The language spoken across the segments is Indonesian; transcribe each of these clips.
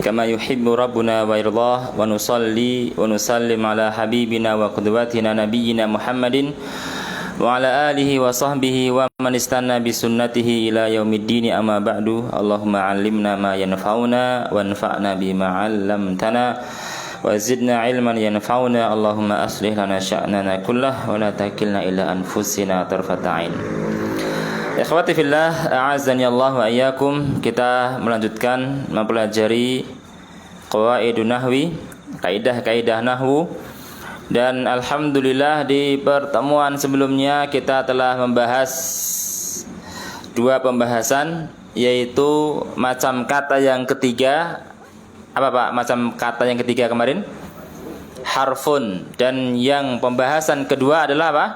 كما يحب ربنا ويرضاه ونصلي ونسلم على حبيبنا وقدوتنا نبينا محمد وعلى آله وصحبه ومن استنى بسنته إلى يوم الدين أما بعد اللهم علمنا ما ينفعنا وانفعنا بما علمتنا وزدنا علما ينفعنا اللهم أصلح لنا شأننا كله ولا تكلنا إلى أنفسنا طرفة عين. Ikhwati fillah, a'azzani Allah wa iyyakum. Kita melanjutkan mempelajari qawaidun nahwi, kaidah-kaidah nahwu. Dan alhamdulillah di pertemuan sebelumnya kita telah membahas dua pembahasan, yaitu macam kata yang ketiga. Apa Pak macam kata yang ketiga kemarin? Harfun. Dan yang pembahasan kedua adalah apa?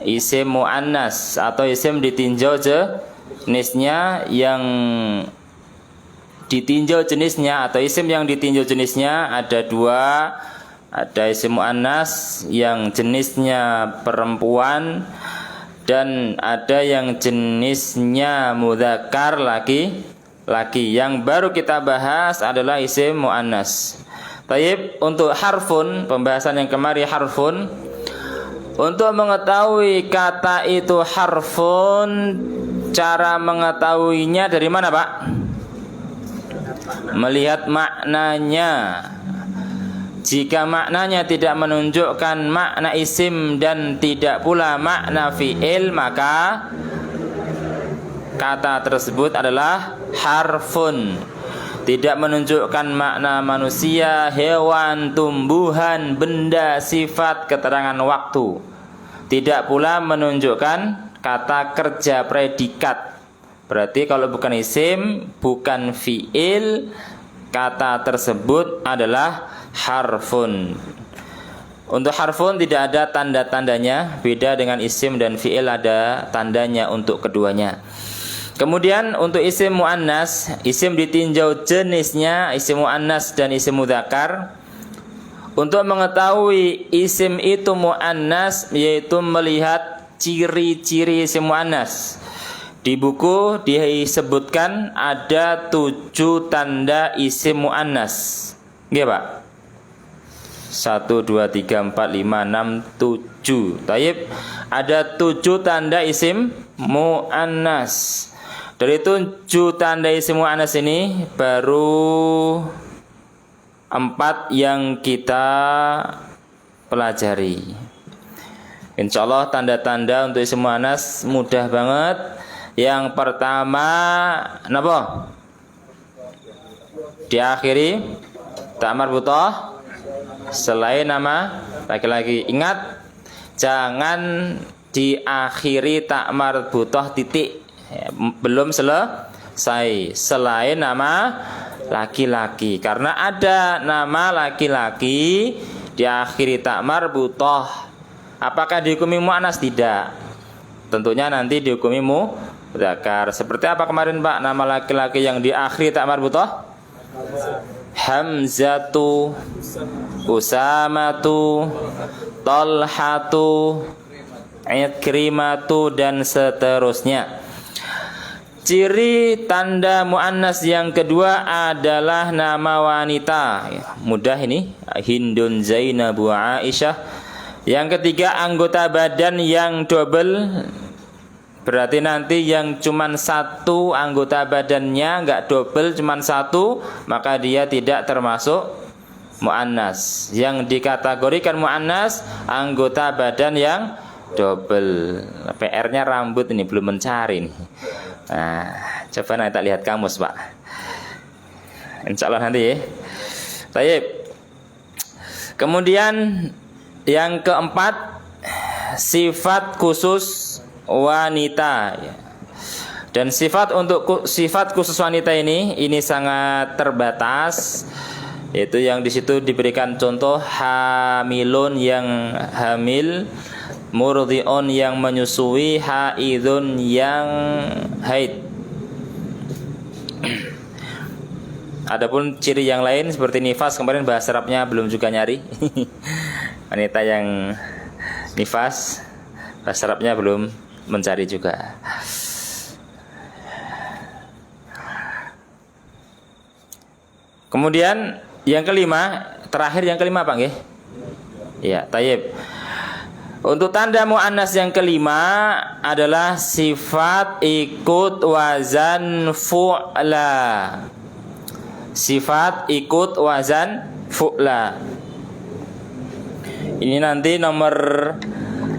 Isim mu'annas atau isim ditinjau jenisnya. Yang ditinjau jenisnya atau isim yang ditinjau jenisnya ada dua. Ada isim mu'annas yang jenisnya perempuan, dan ada yang jenisnya mudzakkar laki-laki. Yang baru kita bahas adalah isim mu'annas. Taib, untuk harfun, pembahasan yang kemarin harfun. Untuk mengetahui kata itu harfun, cara mengetahuinya dari mana Pak? Melihat maknanya. Jika maknanya tidak menunjukkan makna isim dan tidak pula makna fi'il, maka kata tersebut adalah harfun. Tidak menunjukkan makna manusia, hewan, tumbuhan, benda, sifat, keterangan waktu. Tidak pula menunjukkan kata kerja predikat. Berarti kalau bukan isim, bukan fi'il, kata tersebut adalah harfun. Untuk harfun tidak ada tanda-tandanya, beda dengan isim dan fi'il ada tandanya untuk keduanya. Kemudian untuk isim mu'annas, isim ditinjau jenisnya, isim mu'annas dan isim mudzakkar. Untuk mengetahui isim itu mu'annas, yaitu melihat ciri-ciri isim mu'annas. Di buku disebutkan ada 7 tanda isim mu'annas. Nggih Pak? 1, 2, 3, 4, 5, 6, 7. Taib, ada 7 tanda isim mu'annas. Dari 7 tanda isim mu'annas ini baru 4 yang kita pelajari. Insyaallah tanda-tanda untuk isim mu'annas mudah banget. Yang pertama, napa? Diakhiri ta marbutah selain nama laki-laki. Ingat, jangan diakhiri ta marbutah titik. Belum selesai selain nama laki-laki, karena ada nama laki-laki diakhiri ta marbutah. Apakah dihukumi mu'annas? Tidak. Tentunya nanti dihukumi mudzakkar. Seperti apa kemarin Pak nama laki-laki yang diakhiri ta marbutah? Hamzatu, Usamatu, Talhatu, Ikrimatu, dan seterusnya. Ciri tanda mu'annas yang kedua adalah nama wanita. Mudah ini, Hindun, Zainabu, Aisyah. Yang ketiga, anggota badan yang double. Berarti nanti yang cuman satu anggota badannya, enggak double, cuman satu, maka dia tidak termasuk mu'annas. Yang dikategorikan mu'annas, anggota badan yang double. PR-nya rambut ini belum mencari nih. Nah, coba nanti tak lihat kamus Pak. Insyaallah nanti ya. Baik. Kemudian yang keempat, sifat khusus wanita. Dan sifat untuk sifat khusus wanita ini sangat terbatas. Yaitu yang di situ diberikan contoh hamilun yang hamil, murdi'un yang menyusui, haidun yang haid. Adapun ciri yang lain seperti nifas, kemarin bahasa Arabnya belum juga nyari. Wanita yang nifas, bahasa Arabnya belum mencari juga. Kemudian yang kelima, terakhir yang kelima Pak nggih? Ya, tayyib. Untuk tanda muannas yang kelima adalah sifat ikut wazan fu'la. Sifat ikut wazan fu'la. Ini nanti nomor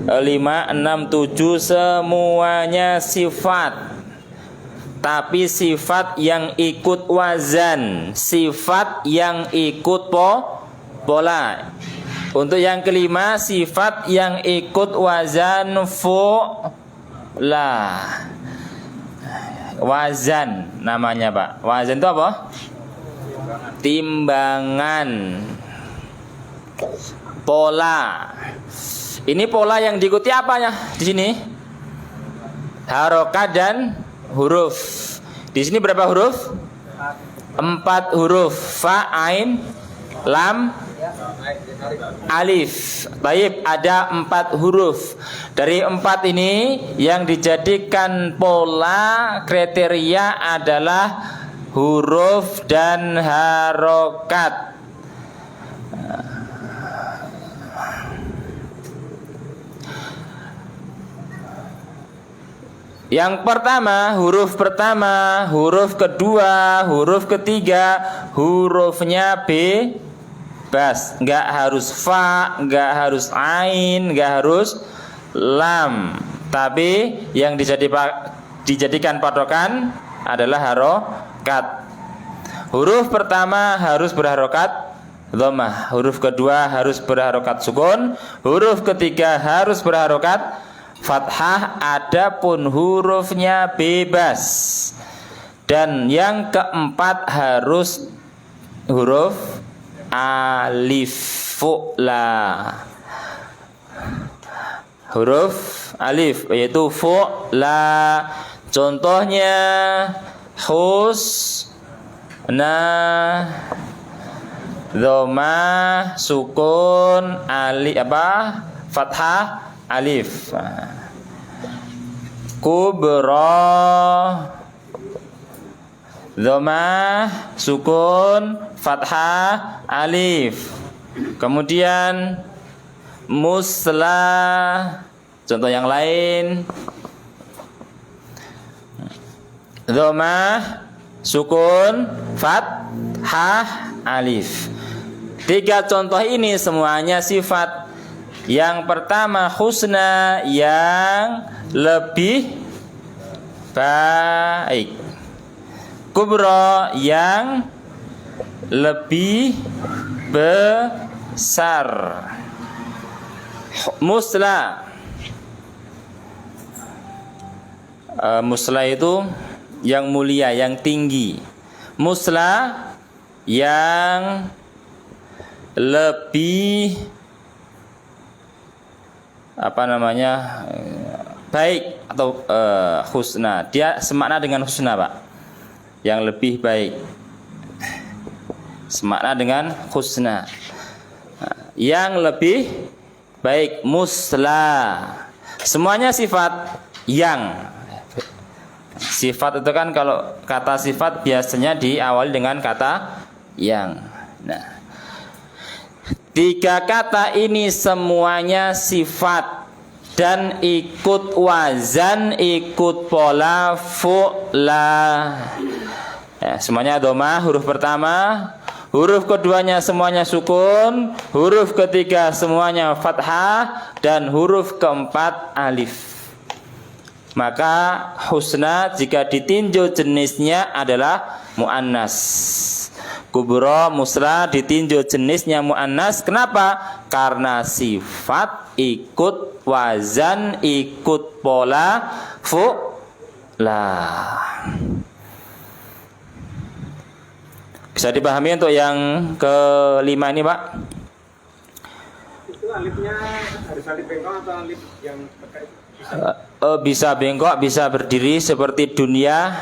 5, 6, 7 semuanya sifat. Tapi sifat yang ikut wazan, sifat yang ikut pola. Untuk yang kelima, sifat yang ikut wazan fu'la. Wazan namanya Pak. Wazan itu apa? Timbangan. Pola. Ini pola yang diikuti apanya di sini? Harokat dan huruf. Di sini berapa huruf? 4 huruf. Fa, ain, lam, alif. Baik, ada 4 huruf. Dari 4 ini yang dijadikan pola kriteria adalah huruf dan harokat. Yang pertama, huruf kedua, huruf ketiga, hurufnya bebas. Enggak harus fa, enggak harus ain, enggak harus lam. Tapi yang dijadikan patokan adalah harokat. Huruf pertama harus berharokat dhammah, huruf kedua harus berharokat sukun, huruf ketiga harus berharokat fathah, adapun hurufnya bebas. Dan yang keempat harus huruf alif fu'la. Huruf alif yaitu fu'la. Contohnya husna, dhammah, sukun, alif fathah, alif. Kubra, dhammah, sukun, fathah, alif. Kemudian muslah. Contoh yang lain, dhammah, sukun, fathah, alif. 3 contoh ini semuanya sifat. Yang pertama husna, yang lebih baik. Kubra, yang lebih besar. Musla, musla itu yang mulia, yang tinggi. Musla, yang lebih baik atau husna. Dia semakna dengan husna Pak, yang lebih baik. Semakna dengan husna, yang lebih baik. Musla, semuanya sifat yang. Sifat itu kan kalau kata sifat biasanya diawali dengan kata yang. Nah, 3 kata ini semuanya sifat dan ikut wazan, ikut pola fu'la. Ya, semuanya dhammah huruf pertama, huruf keduanya semuanya sukun, huruf ketiga semuanya fathah, dan huruf keempat alif. Maka husna jika ditinjau jenisnya adalah muannas. Kubra, musla ditinjau jenisnya muannas. Kenapa? Karena sifat ikut wazan, ikut pola fu'la. Bisa dipahami untuk yang kelima ini Pak? Itu alifnya harus alif bengkok atau alif yang terkait? Bisa bengkok, bisa berdiri seperti dunia.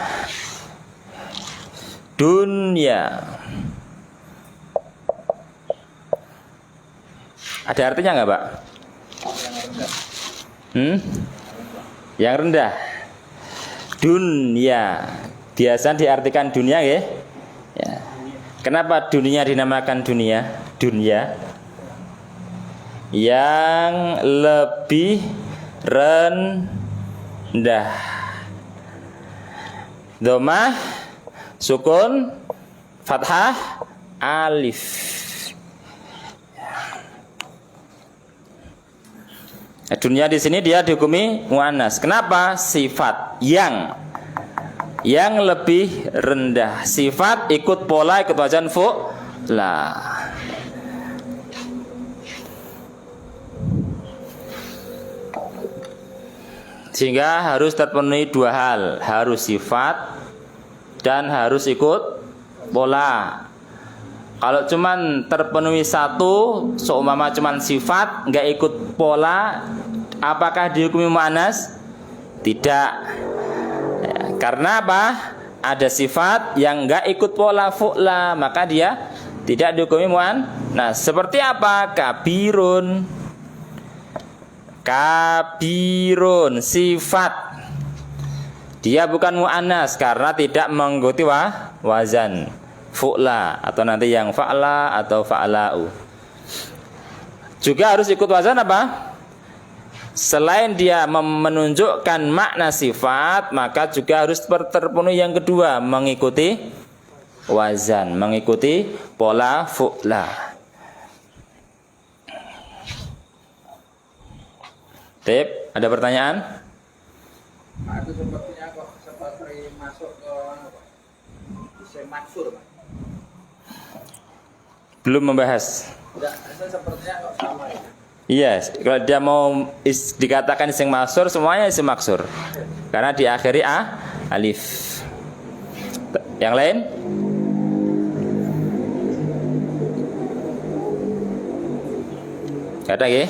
Ada artinya nggak Pak? Yang rendah. Dunia biasa diartikan dunia ya. Kenapa dunia dinamakan dunia? Dunia yang lebih rendah. Dhammah, sukun, fathah, alif. Dunia di sini dia dihukumi muannas. Kenapa? Sifat yang lebih rendah. Sifat ikut pola, ikut wazan fu'la. Sehingga harus terpenuhi dua hal, harus sifat dan harus ikut pola. Kalau cuman terpenuhi satu, seumpama cuman sifat, nggak ikut pola, apakah dihukumi muannas? Tidak. Ya, karena apa? Ada sifat yang nggak ikut pola fu'la, maka dia tidak dihukumi muannas. Seperti apa? Kabirun, sifat. Dia bukan muannas karena tidak mengikuti wazan fu'la atau nanti yang fa'la atau fa'la'u. Juga harus ikut wazan apa? Selain dia menunjukkan makna sifat, maka juga harus terpenuhi yang kedua, mengikuti wazan, mengikuti pola fu'la. Tip, ada pertanyaan? Nah, itu sepertinya kok seperti masuk ke isim maksur, Pak. Belum membahas. Tidak, itu sepertinya kok sama ya. Iya, kalau dia mau dikatakan isim maksur, semuanya isim maksur. Karena diakhiri alif. Yang lain? Ada ya?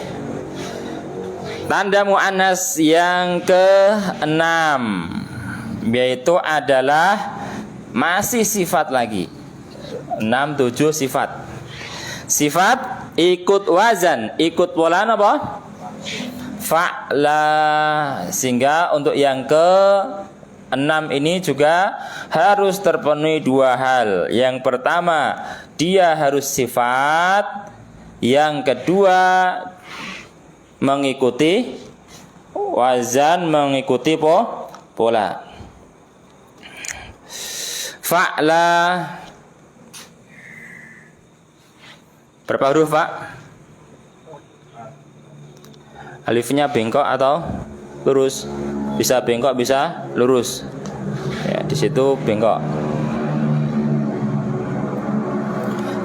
Tanda muannas yang ke-6 yaitu adalah masih sifat lagi. 6, 7 sifat. Sifat ikut wazan, ikut pola apa? Fa'la. Sehingga untuk yang ke-6 ini juga harus terpenuhi dua hal. Yang pertama, dia harus sifat. Yang kedua, mengikuti wazan, mengikuti pola. Fa'la. Berapa huruf, Pak? Alifnya bengkok atau lurus? Bisa bengkok, bisa lurus. Ya, di situ bengkok.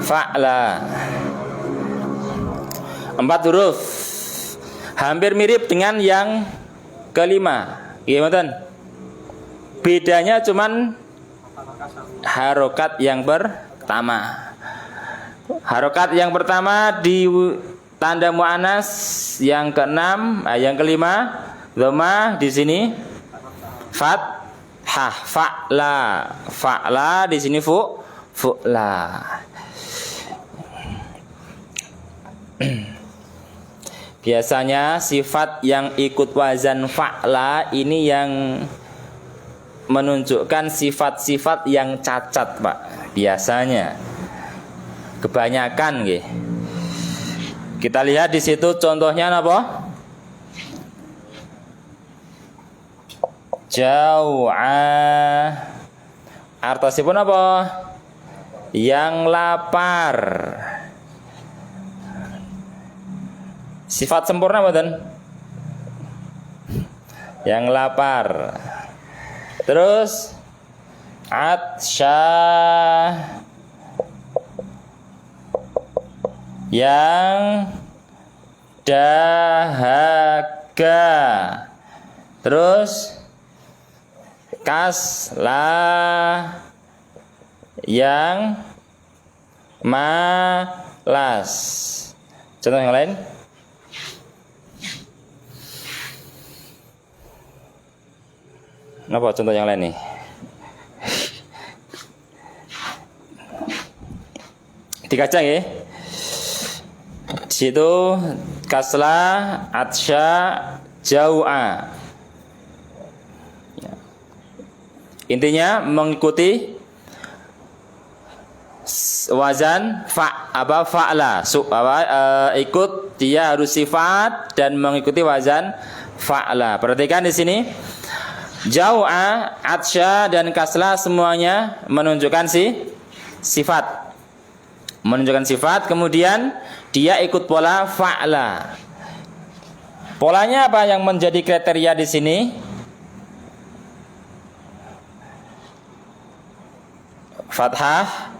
Fa'la. 4 huruf. Hampir mirip dengan yang kelima. Gimana? Bedanya cuman harokat yang pertama. Harokat yang pertama di tanda muannas yang ke-6, yang kelima, dhammah di sini fathah, fa'la. Fa'la di sini fu'la. Biasanya sifat yang ikut wazan fa'la ini yang menunjukkan sifat-sifat yang cacat, Pak. Biasanya kebanyakan nggih. Kita lihat di situ contohnya apa? Jau'a. Artosipun apa? Yang lapar. Sifat sempurna mboten? Yang lapar. Terus atsya, yang dahaga. Terus kaslah, yang malas. Contoh yang lain? Apa contoh yang lain nih? Dikaca ya. Di situ kaslah, atsya, jau'a. Intinya mengikuti wazan fa'la. Ikut dia harus sifat dan mengikuti wazan fa'la. Perhatikan di sini. Jau'a, atsya dan kasla semuanya menunjukkan sifat. Menunjukkan sifat, kemudian dia ikut pola fa'la. Polanya apa yang menjadi kriteria di sini? Fathah,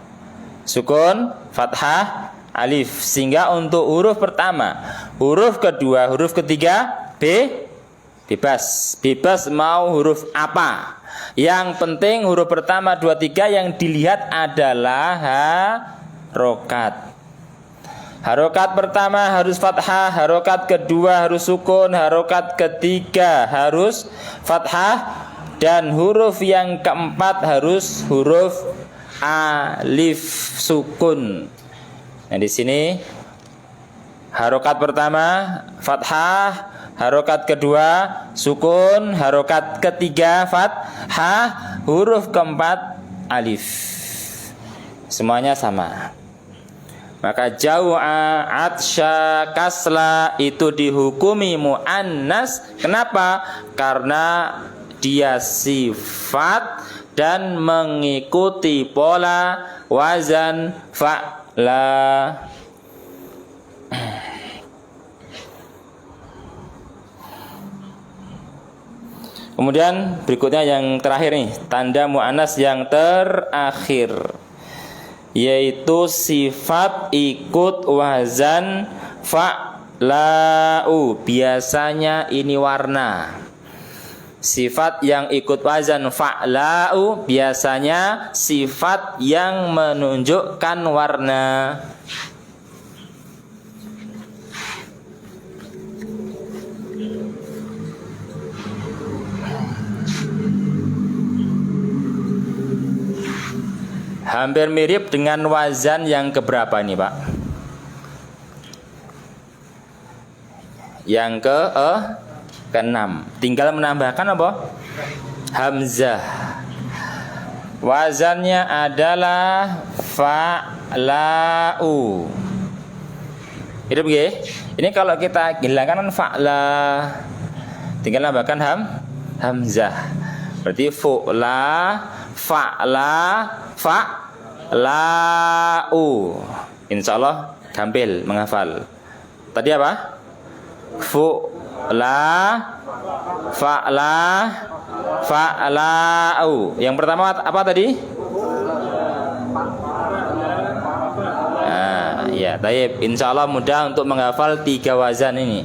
sukun, fathah, alif. Sehingga untuk huruf pertama, huruf kedua, huruf ketiga bebas. Bebas mau huruf apa. Yang penting huruf pertama, dua, tiga yang dilihat adalah harokat. Harokat pertama harus fathah, harokat kedua harus sukun, harokat ketiga harus fathah, dan huruf yang keempat harus huruf alif sukun. Nah di sini harokat pertama fathah, harokat kedua sukun, harokat ketiga fathah, huruf keempat alif. Semuanya sama. Maka jau'a, atsya, kasla itu dihukumi mu'annas. Kenapa? Karena dia sifat dan mengikuti pola wazan fa'la. Kemudian berikutnya yang terakhir nih, tanda mu'annas yang terakhir, yaitu sifat ikut wazan fa'la'u. Biasanya ini warna. Sifat yang ikut wazan fa'la'u biasanya sifat yang menunjukkan warna. Hampir mirip dengan wazan yang keberapa ini, Pak? Yang ke-6. Tinggal menambahkan apa? Hamzah. Wazannya adalah fa'la'u. Itu begini. Ini kalau kita hilangkan fa'la, tinggal nambahkan hamzah. Berarti fu'la, fa'la, fa'la'u. Insyaallah gampil menghafal. Tadi apa? Fu'la, fa'la, fa'la'u. Yang pertama apa tadi? Nah, ya, taib. Insyaallah mudah untuk menghafal 3 wazan ini.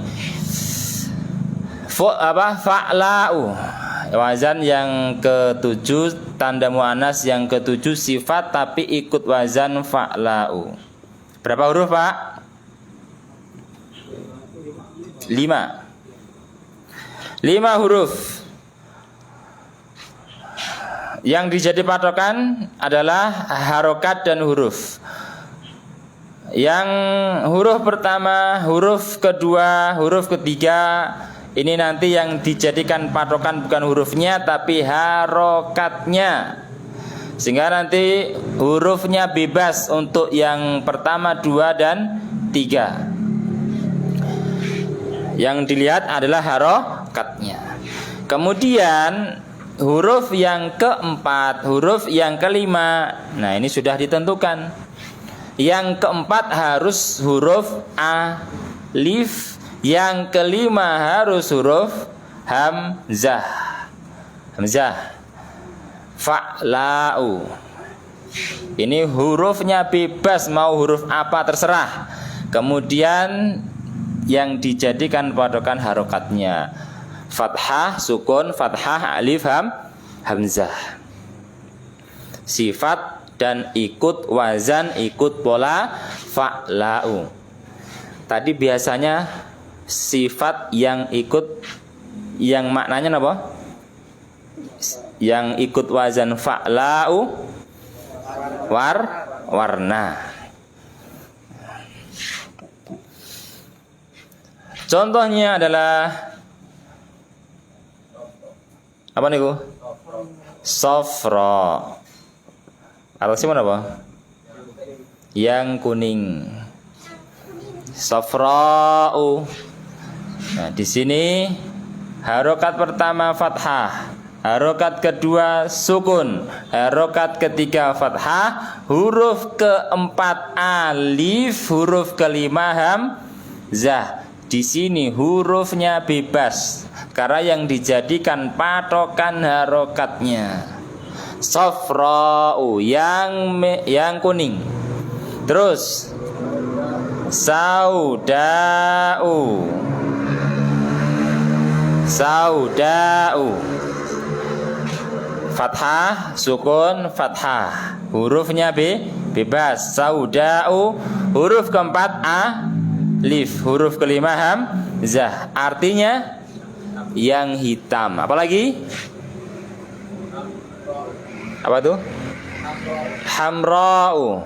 Fa'la'u. Wazan yang ke-7, tanda mu'annas yang ke-7, sifat tapi ikut wazan fa'la'u. Berapa huruf, Pak? 5 huruf. Yang dijadi patokan adalah harokat dan huruf. Yang huruf pertama, huruf kedua, huruf ketiga, ini nanti yang dijadikan patokan bukan hurufnya tapi harokatnya. Sehingga nanti hurufnya bebas untuk yang pertama, 2 dan 3. Yang dilihat adalah harokatnya. Kemudian huruf yang keempat, huruf yang kelima, nah ini sudah ditentukan. Yang keempat harus huruf alif, yang kelima harus huruf hamzah. Hamzah. Fa'la'u. Ini hurufnya bebas, mau huruf apa terserah. Kemudian yang dijadikan patokan harokatnya fathah, sukun, fathah, alif, hamzah. Sifat dan ikut wazan, ikut pola fa'la'u. Tadi biasanya sifat yang ikut, yang maknanya apa? Yang ikut wazan fa'la'u warna. Contohnya adalah apa nih, Sofro. Artinya mana, apa? yang kuning. Safra'u. Nah, di sini harokat pertama fathah, harokat kedua sukun, harokat ketiga fathah, huruf keempat alif, huruf kelima hamzah. Di sini hurufnya bebas karena yang dijadikan patokan harokatnya. Safra'u yang kuning. Terus sauda'u. Sauda'u. Fathah, sukun, fathah. Hurufnya bebas. Sauda'u. Huruf keempat alif, huruf kelima hamzah. Artinya yang hitam. Apalagi? Apa tuh? Hamra'u.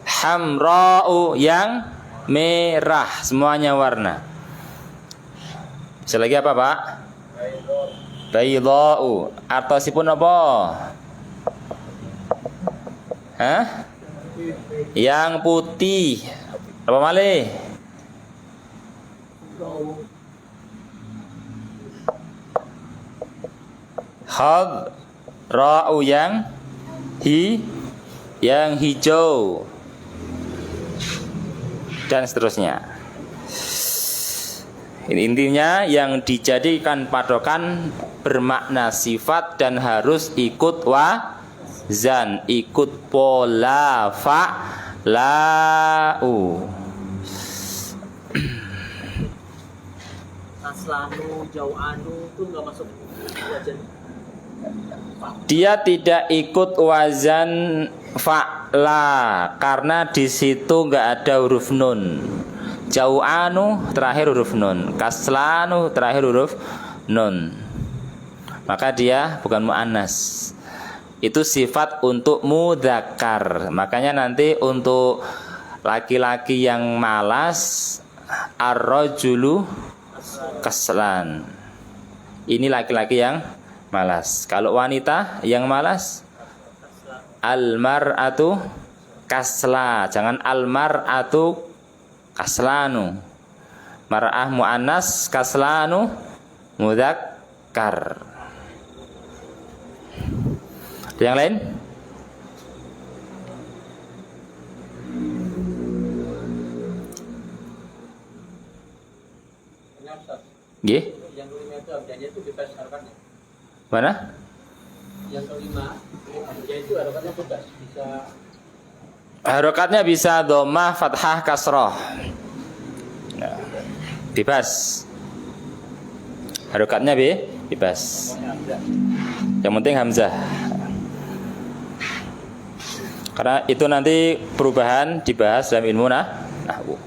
Hamra'u yang merah, semuanya warna. Bisa lagi apa, Pak? Baydha'u. Artosipun apa? Hah? Yang putih. Apa malih? Khadra'u yang hijau. Dan seterusnya. Intinya yang dijadikan patokan bermakna sifat dan harus ikut wazan, ikut pola fa'la'u. Aslanu, jau'anu itu nggak masuk wajan. Dia tidak ikut wazan fa'la karena di situ nggak ada huruf nun. Jau'anu terakhir huruf nun, kaslanu terakhir huruf nun. Maka dia bukan mu'annas. Itu sifat untuk mudzakkar. Makanya nanti untuk laki-laki yang malas, ar-rajulu kaslan. Ini laki-laki yang malas. Kalau wanita yang malas, al-mar'atu kasla. Jangan al-mar'atu kaslanu. Mar'ah mu'annas, kaslanu mudzakkar. Ada yang lain? Nggih. Yang kelima itu abjadnya itu bebas harokatnya. Mana? Yang kelima abjad itu harokatnya bebas, bisa Harokatnya bisa dhammah, fathah, kasroh. Nah, bebas. Harokatnya bebas. Yang penting hamzah. Karena itu nanti perubahan dibahas dalam ilmu nahwu.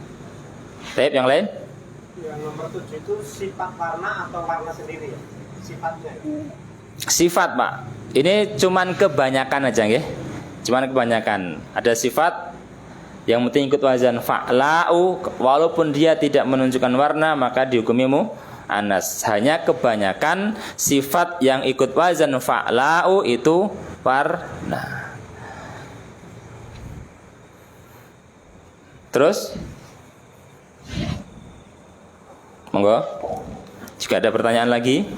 Baik, yang lain? Yang nomor 7 itu sifat warna atau warna sendiri ya? Sifatnya. Sifat, Pak. Ini cuman kebanyakan aja nggih. Cuman kebanyakan. Ada sifat yang penting ikut wazan fa'la'u, walaupun dia tidak menunjukkan warna maka dihukumi mu'annas. Hanya kebanyakan sifat yang ikut wazan fa'la'u itu warna. Terus? Monggo. Jika ada pertanyaan lagi.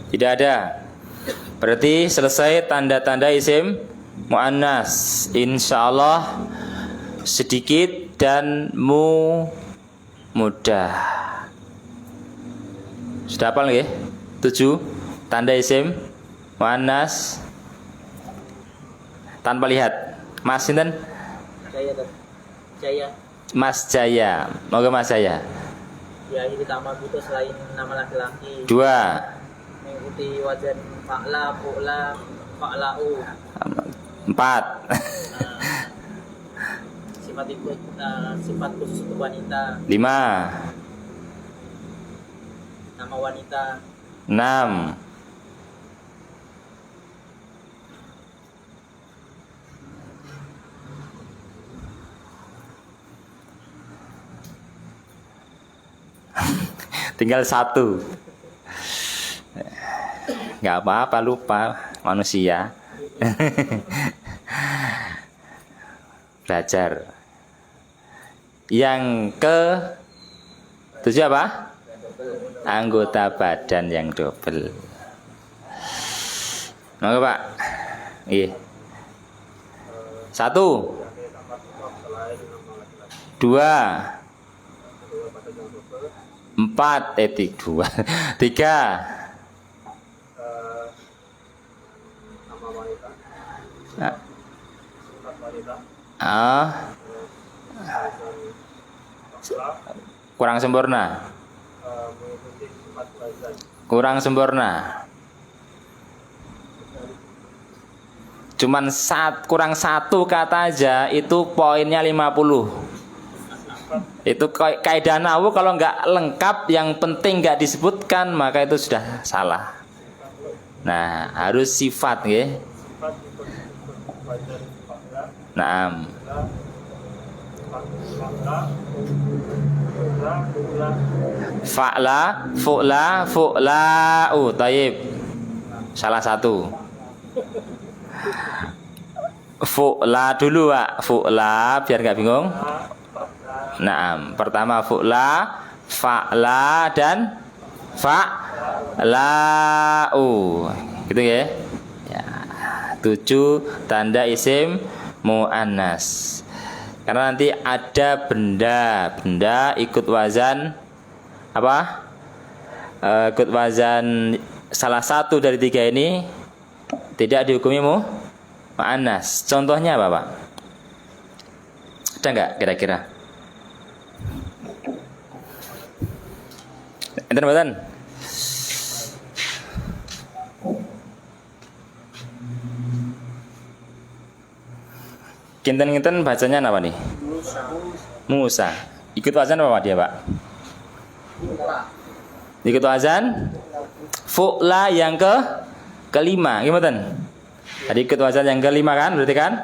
Tidak ada. Berarti selesai tanda-tanda isim mu'annas. Insyaallah sedikit dan mudah. Sudah hafal nggih? 7 tanda isim mu'annas tanpa lihat. Mas sinten? Jaya. Jaya. Mas Jaya. Moga Mas Jaya. Ya ini tambah butuh selain nama laki-laki. 2. Mengikuti wajan fa'la, fu'la, fa'la'u. 4. Sifat khusus untuk wanita. 5. Nama wanita. 6. Tinggal 1. Nggak apa-apa, lupa manusia. Belajar. Yang ke 7 apa? Anggota badan yang double. Monggo Pak. Iya. 1, 2, 4, 2, 3. Nama wanita. Nah. Sifat wanita. Kurang sempurna. Mengikuti sifat wazan. Kurang sempurna. Cuman kurang 1 kata aja itu poinnya 50. Itu kaidah nahwu kalau nggak lengkap, yang penting nggak disebutkan, maka itu sudah salah. Nah, harus sifat ya. Sifat wazan fa'la. Naam. Fa'la, fu'la, fu'la'u. Taib. Salah satu. Fu'la dulu Pak. Fu'la biar nggak bingung. Naam. Pertama fu'la, fa'la dan fa'la'u. Gitu ya. Ya. 7 tanda isim muannas. Karena nanti ada benda ikut wazan apa? Ikut wazan salah satu dari 3 ini tidak dihukumi muannas. Contohnya apa, Pak? Ada nggak kira-kira? Enten mboten? Kinten-kinten bacanya apa nih? Musa. Ikut wazan apa dia, Pak? Ikut wazan fu'la yang kelima. Gimana? Tadi ikut wazan yang kelima kan? Berarti kan?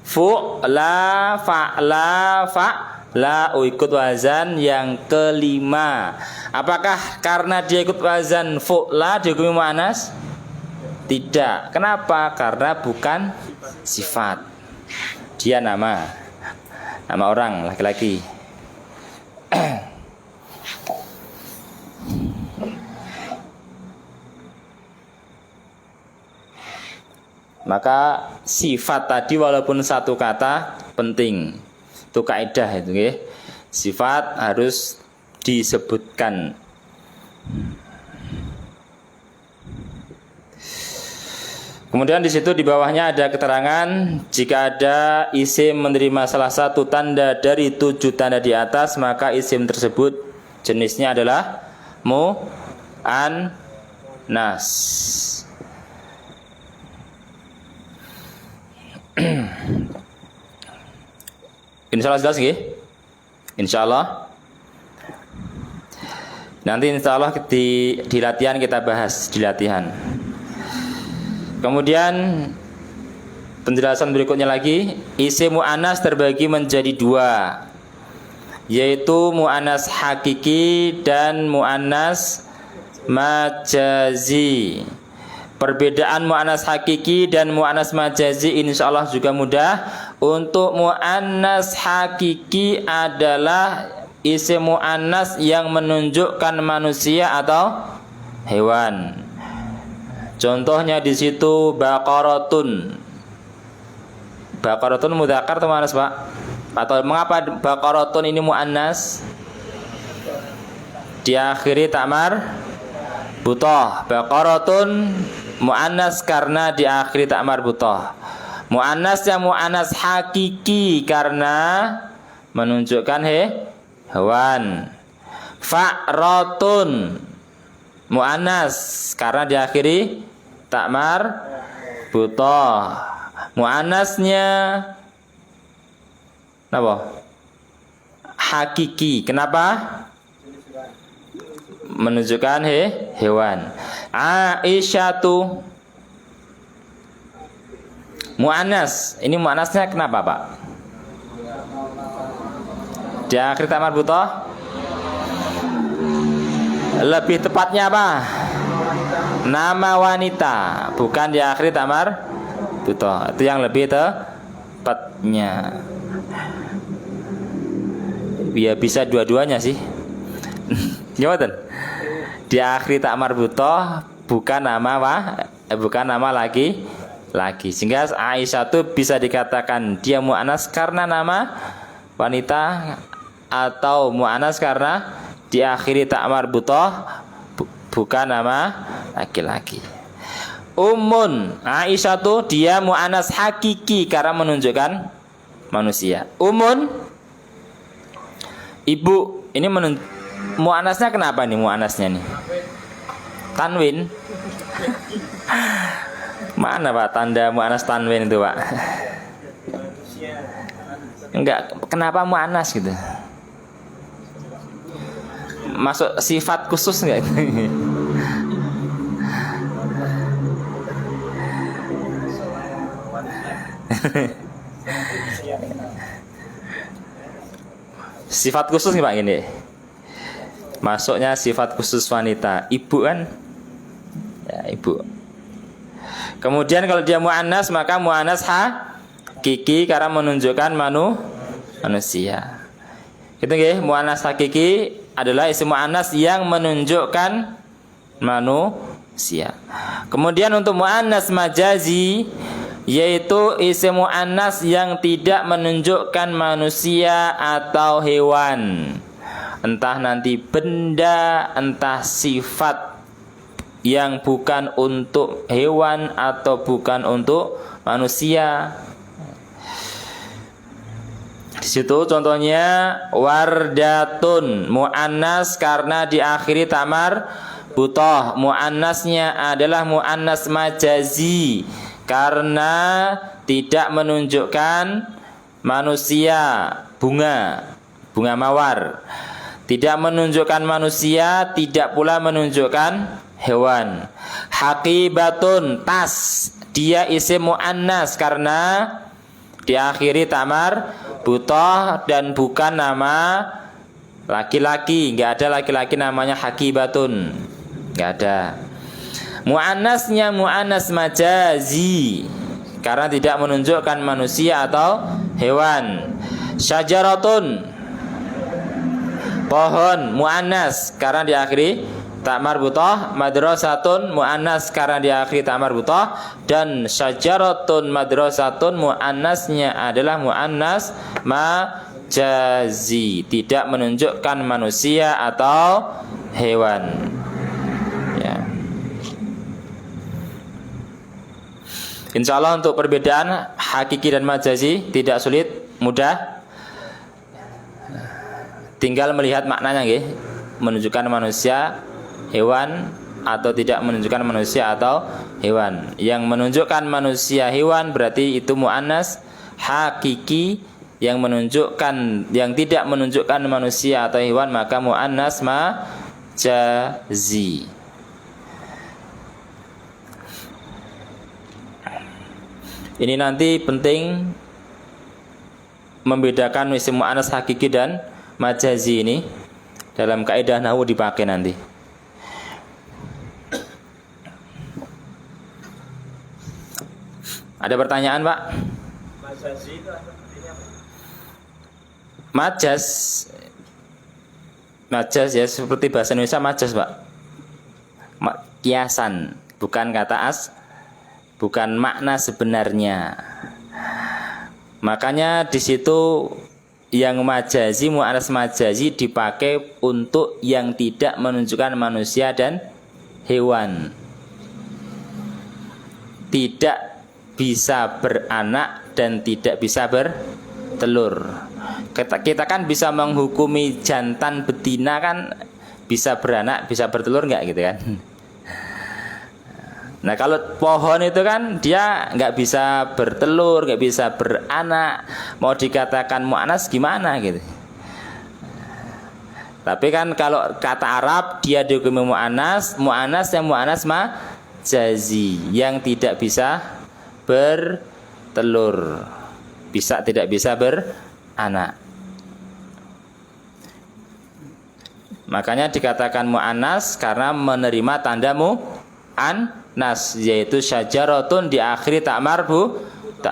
Fu'la, fa'la, fa'la, ikut wazan yang kelima. Apakah karena dia ikut wazan fu'la dihukumi muannas? Tidak. Kenapa? Karena bukan sifat. Dia nama orang laki-laki. Maka sifat tadi walaupun satu kata penting. Itu kaidah itu ya. Sifat harus disebutkan. Kemudian di situ di bawahnya ada keterangan jika ada isim menerima salah satu tanda dari 7 tanda di atas, maka isim tersebut jenisnya adalah muannas. Insyaallah jelas nggih? Insyaallah. Nanti insyaallah di latihan kita bahas di latihan. Kemudian penjelasan berikutnya lagi, isim muannas terbagi menjadi 2, yaitu muannas hakiki dan muannas majazi. Perbedaan muannas hakiki dan muannas majazi insyaallah juga mudah. Untuk muannas hakiki adalah isim muannas yang menunjukkan manusia atau hewan. Contohnya di situ baqaratun. Baqaratun mudzakkar atau muannas, Pak? Atau mengapa baqaratun ini muannas? Diakhiri ta'mar butoh. Baqaratun muannas karena diakhiri ta'mar butoh. Muannasnya muannas hakiki karena menunjukkan hewan. Fa'ratun muannas karena diakhiri ta'mar butoh. Muannasnya apa? Hakiki. Kenapa? menunjukkan hewan. Aisyatu mu'annas. Ini mu'annasnya kenapa, Pak? Di akhir tak marbutoh. Lebih tepatnya apa? Nama wanita, bukan di akhir tak marbutoh. Itu yang lebih tepatnya. Ya bisa dua-duanya sih. Gimana? Di akhir tak marbutoh bukan nama bukan nama lagi. Sehingga Aisyah itu bisa dikatakan dia mu'annas karena nama wanita atau mu'annas karena diakhiri tak marbutoh bukan nama laki-laki. Ummun, Aisyah itu dia mu'annas hakiki karena menunjukkan manusia. Ummun, ibu. Ini mu'annasnya kenapa nih mu'annasnya nih? Tanwin. Mana Pak tanda mu'annas tanwin itu Pak? Enggak, kenapa mu'annas gitu? Masuk sifat khusus enggak? Sifat khusus nih Pak gini. Masuknya sifat khusus wanita. Ibu kan? Ya, ibu. Kemudian kalau dia mu'annas maka mu'annas hakiki karena menunjukkan manusia. Gitu nggih, mu'annas hakiki adalah isim mu'annas yang menunjukkan manusia. Kemudian untuk mu'annas majazi yaitu isim mu'annas yang tidak menunjukkan manusia atau hewan. Entah nanti benda, entah sifat yang bukan untuk hewan atau bukan untuk manusia. Di situ contohnya wardatun mu'annas karena diakhiri tamar butoh. Mu'annasnya adalah mu'annas majazi karena tidak menunjukkan manusia. Bunga mawar tidak menunjukkan manusia, tidak pula menunjukkan hewan. Haqibatun tas, dia isim mu'annas karena diakhiri tamar butoh dan bukan nama laki-laki. Enggak ada laki-laki namanya haqibatun, enggak ada. Mu'annasnya mu'annas majazi karena tidak menunjukkan manusia atau hewan. Syajaratun, pohon mu'annas karena diakhiri tak marbutoh. Madrasatun mu'annas karena diakhiri tak marbutoh. Dan syajaratun madrasatun mu'annasnya adalah mu'annas majazi, tidak menunjukkan manusia atau hewan. Ya. Insya Allah untuk perbedaan hakiki dan majazi tidak sulit, mudah. Tinggal melihat maknanya nggih, menunjukkan manusia, hewan atau tidak menunjukkan manusia atau hewan. Yang menunjukkan manusia, hewan berarti itu mu'annas hakiki. Yang menunjukkan, yang tidak menunjukkan manusia atau hewan maka mu'annas majazi. Ini nanti penting membedakan isim mu'annas hakiki dan majazi ini dalam kaidah nahwu dipakai nanti. Ada pertanyaan, Pak? Majazi itu artinya apa? Majas ya seperti bahasa Indonesia majas, Pak. Kiasan, bukan kata bukan makna sebenarnya. Makanya di situ yang majazi, mu'annas majazi dipakai untuk yang tidak menunjukkan manusia dan hewan. Tidak bisa beranak dan tidak bisa bertelur. Kita kan bisa menghukumi jantan betina kan bisa beranak, bisa bertelur enggak gitu kan. Nah kalau pohon itu kan dia nggak bisa bertelur, nggak bisa beranak, mau dikatakan mu'annas gimana gitu. Tapi kan kalau kata Arab dia dihukumi mu'annas, mu'annas yang mu'annas majazi yang tidak bisa bertelur, tidak bisa beranak. Makanya dikatakan mu'annas karena menerima tanda mu'annas, yaitu syajaratun diakhiri tak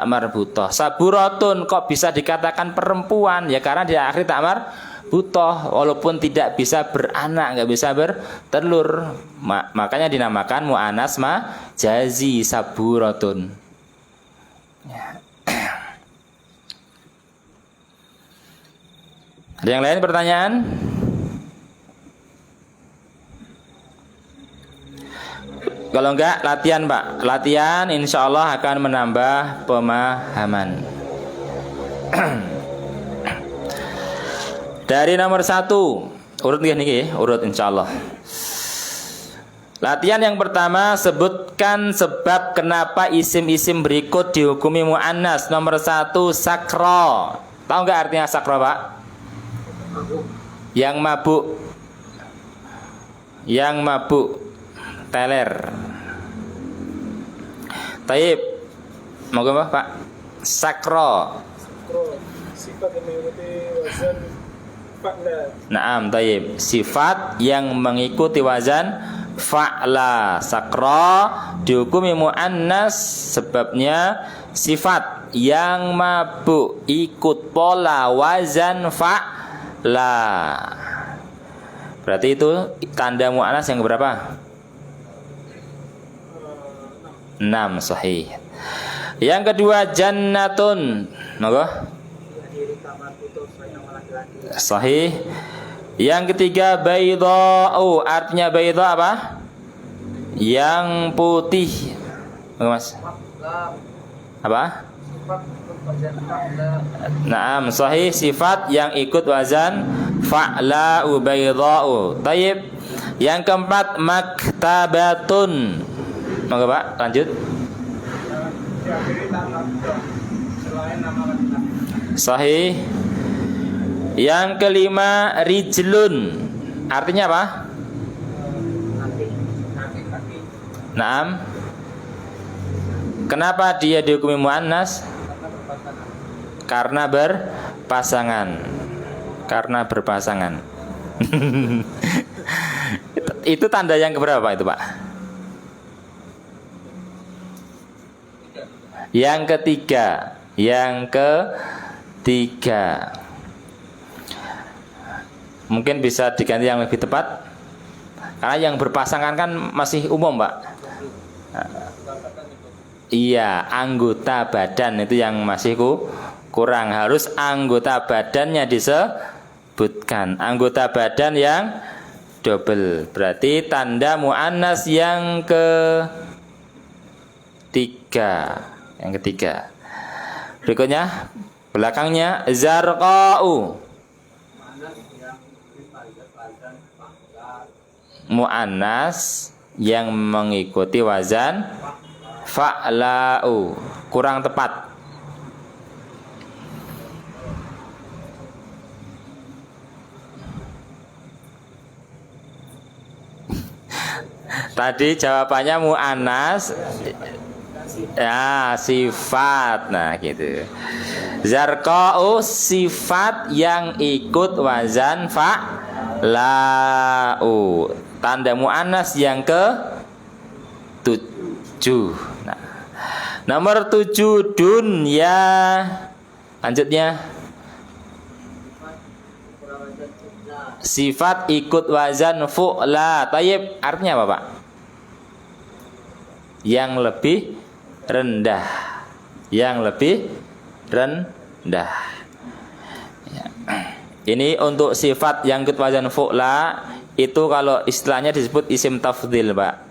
marbutoh. Saburatun kok bisa dikatakan perempuan? Ya karena diakhiri tak marbutoh, walaupun tidak bisa beranak, nggak bisa bertelur. Makanya dinamakan mu'annas majazi, saburatun. Ada yang lain pertanyaan? Kalau enggak latihan Pak, latihan insya Allah akan menambah pemahaman. Dari nomor 1 urut nih, urut insya Allah. Latihan yang pertama, sebutkan sebab kenapa isim-isim berikut dihukumi mu'annas. Nomor 1 sakro. Tahu enggak artinya sakro Pak? Yang mabuk, teler. Taib, mau apa Pak? Sakro. Sifat yang mengikuti wazan fa'la. Naam, taib. Sifat yang mengikuti wazan fa'la. Sakro dihukumi mu'annas sebabnya sifat yang mabuk ikut pola wazan fa'la. Berarti itu tanda mu'annas yang berapa? 6, sahih. Yang kedua jannatun, monggo. Sahih. Yang ketiga baydha'u, artinya baydha apa? Yang putih. Monggo Mas. Apa? Naam, sahih, sifat yang ikut wazan fa'la'u baydha'u. Tayyib. Yang keempat maktabatun. Monggo Pak, lanjut. Sahih. Yang kelima rijlun. Artinya apa? Naam. Kenapa dia dihukumi muannas? Karena berpasangan. Itu tanda yang keberapa Pak itu Pak? Yang ketiga. Mungkin bisa diganti yang lebih tepat. Karena yang berpasangan kan masih umum Pak. Iya, anggota badan itu yang masih kurang. Harus anggota badannya disebutkan. Anggota badan yang double. Berarti tanda mu'annas yang ketiga. Berikutnya belakangnya zarqa'u. Mu'annas yang mengikuti wazan fa'la'u, kurang tepat. Tadi jawabannya mu'annas ya sifat. Nah gitu. Zarqa'u sifat yang ikut wazan fa'la'u, tanda mu'annas yang ke-7. Nah, nomor 7 dunya. Lanjutnya sifat ikut wazan fu'la. Tayyib, artinya apa Pak? Yang lebih rendah. Ya. Ini untuk sifat yang ikut wazan fu'la. Itu kalau istilahnya disebut isim tafdhil Pak.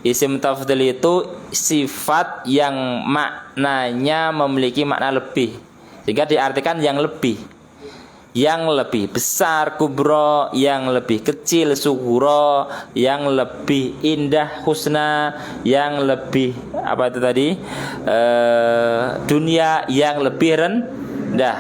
Isim tafdhil itu sifat yang maknanya memiliki makna lebih, sehingga diartikan yang lebih besar kubro, yang lebih kecil suguro, yang lebih indah husna, yang lebih apa itu tadi dunia, yang lebih rendah.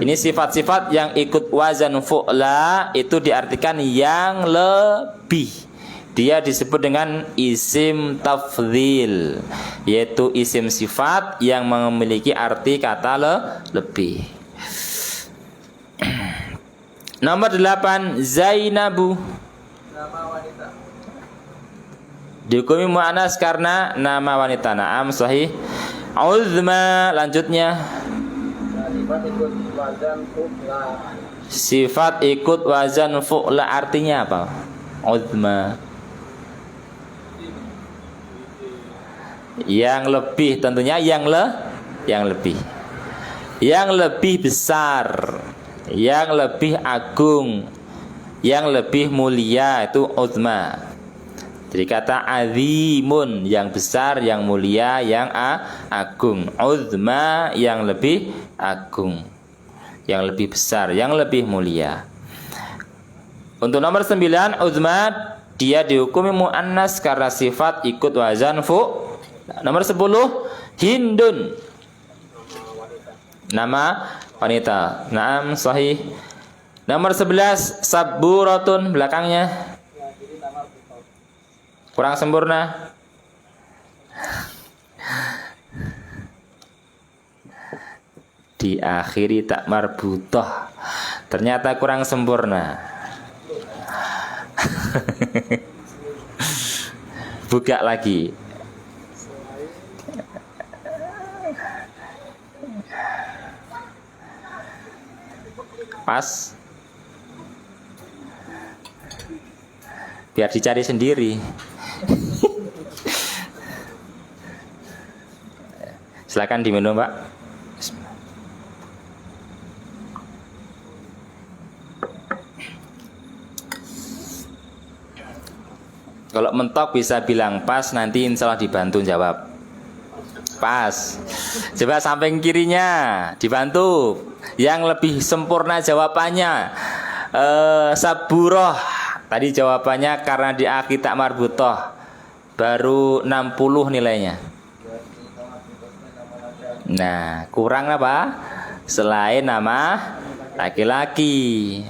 Ini sifat-sifat yang ikut wazan fu'la itu diartikan yang lebih. Dia disebut dengan isim tafdhil, yaitu isim sifat yang memiliki arti kata lebih. Nomor 8, Zainabu. Nama wanita. Dihukumi mu'annas karena nama wanita. Naam, sahih. Uzma, lanjutnya. Sifat ikut wazan fu'la. Sifat ikut wazan fu'la artinya apa? Uzma. Yang lebih, tentunya yang lebih. Yang lebih besar, yang lebih agung, yang lebih mulia itu uzma. Jadi kata azimun, yang besar, yang mulia, yang agung. Uzma, yang lebih agung, yang lebih besar, yang lebih mulia. Untuk nomor 9, uzma, dia dihukumi mu'annas karena sifat ikut wazan fu. Nomor 10, Hindun. Nama wanita. Naam, sahih. Nomor 11, Saburatun, belakangnya. Kurang sempurna. Diakhiri tak marbutoh. Ternyata kurang sempurna. Buka lagi. Pas. Biar dicari sendiri. Silakan diminum, Pak. Kalau mentok bisa bilang pas, nanti insya Allah dibantu jawab. Pas. Coba samping kirinya dibantu. Yang lebih sempurna jawabannya. Saburoh. Tadi jawabannya karena di akhir tak marbutoh. Baru 60 nilainya. Nah, kurang apa? Selain nama laki-laki.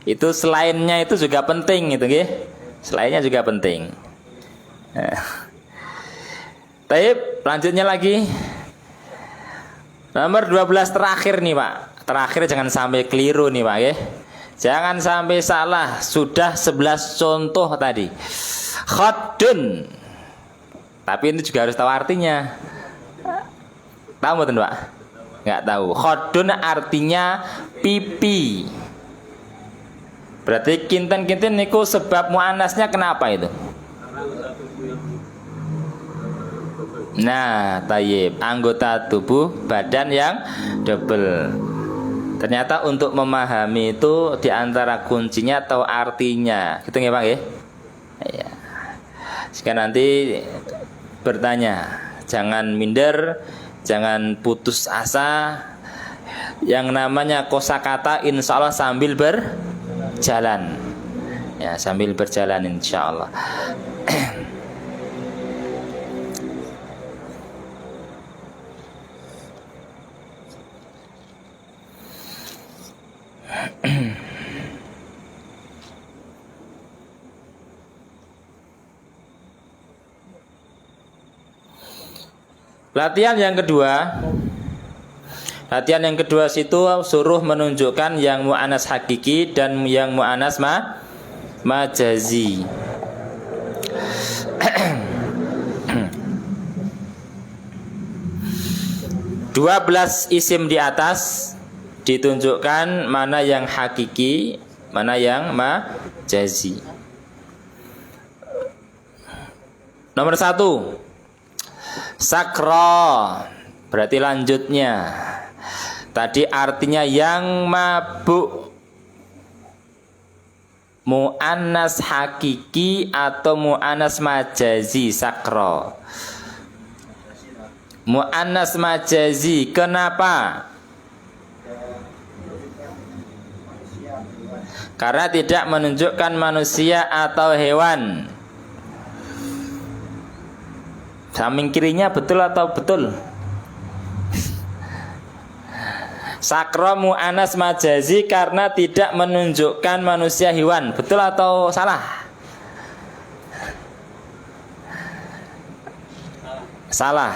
Itu selainnya itu juga penting itu, nggih. Selainnya juga penting. Baik, lanjutnya lagi. Nomor 12 terakhir nih, Pak. Terakhir jangan sampai keliru nih, Pak, nggih. Jangan sampai salah. Sudah 11 contoh tadi. Khaddun. Tapi ini juga harus tahu artinya. Tahu betul, Pak? Enggak tahu. Khaddun artinya pipi. Berarti kinten-kinten niku sebab muannasnya kenapa itu? Nah, tayyib, anggota tubuh badan yang double. Ternyata untuk memahami itu diantara kuncinya atau artinya. Gitu nggih, Pak nggih? Ya. Jika nanti bertanya, jangan minder, jangan putus asa. Yang namanya kosakata insya Allah sambil berjalan. Ya, sambil berjalan insya Allah. Latihan yang kedua. Latihan yang kedua situ suruh menunjukkan yang mu'annas hakiki dan yang mu'annas majazi. Dua belas isim di atas ditunjukkan mana yang hakiki, mana yang majazi. Nomor 1, sakra, berarti lanjutnya. Tadi artinya yang mabuk. Mu'annas hakiki atau mu'annas majazi sakra. Mu'annas majazi, kenapa? Karena tidak menunjukkan manusia atau hewan. Samping kirinya betul atau betul? Sakro mu'anas majazi karena tidak menunjukkan manusia hewan. Betul atau salah? Salah.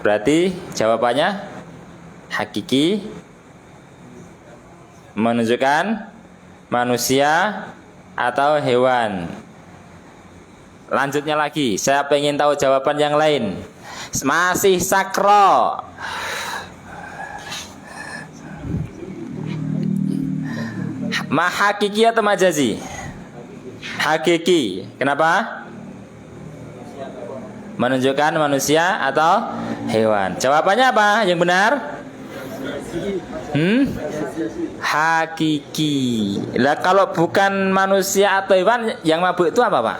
Berarti jawabannya hakiki, menunjukkan manusia atau hewan. Lanjutnya lagi, saya pengen tahu jawaban yang lain. Masih sakro. Hakiki atau majazi? Hakiki. Kenapa? Menunjukkan manusia atau hewan. Jawabannya apa yang benar? Hakiki. Lah kalau bukan manusia atau hewan, yang mabuk itu apa, Pak?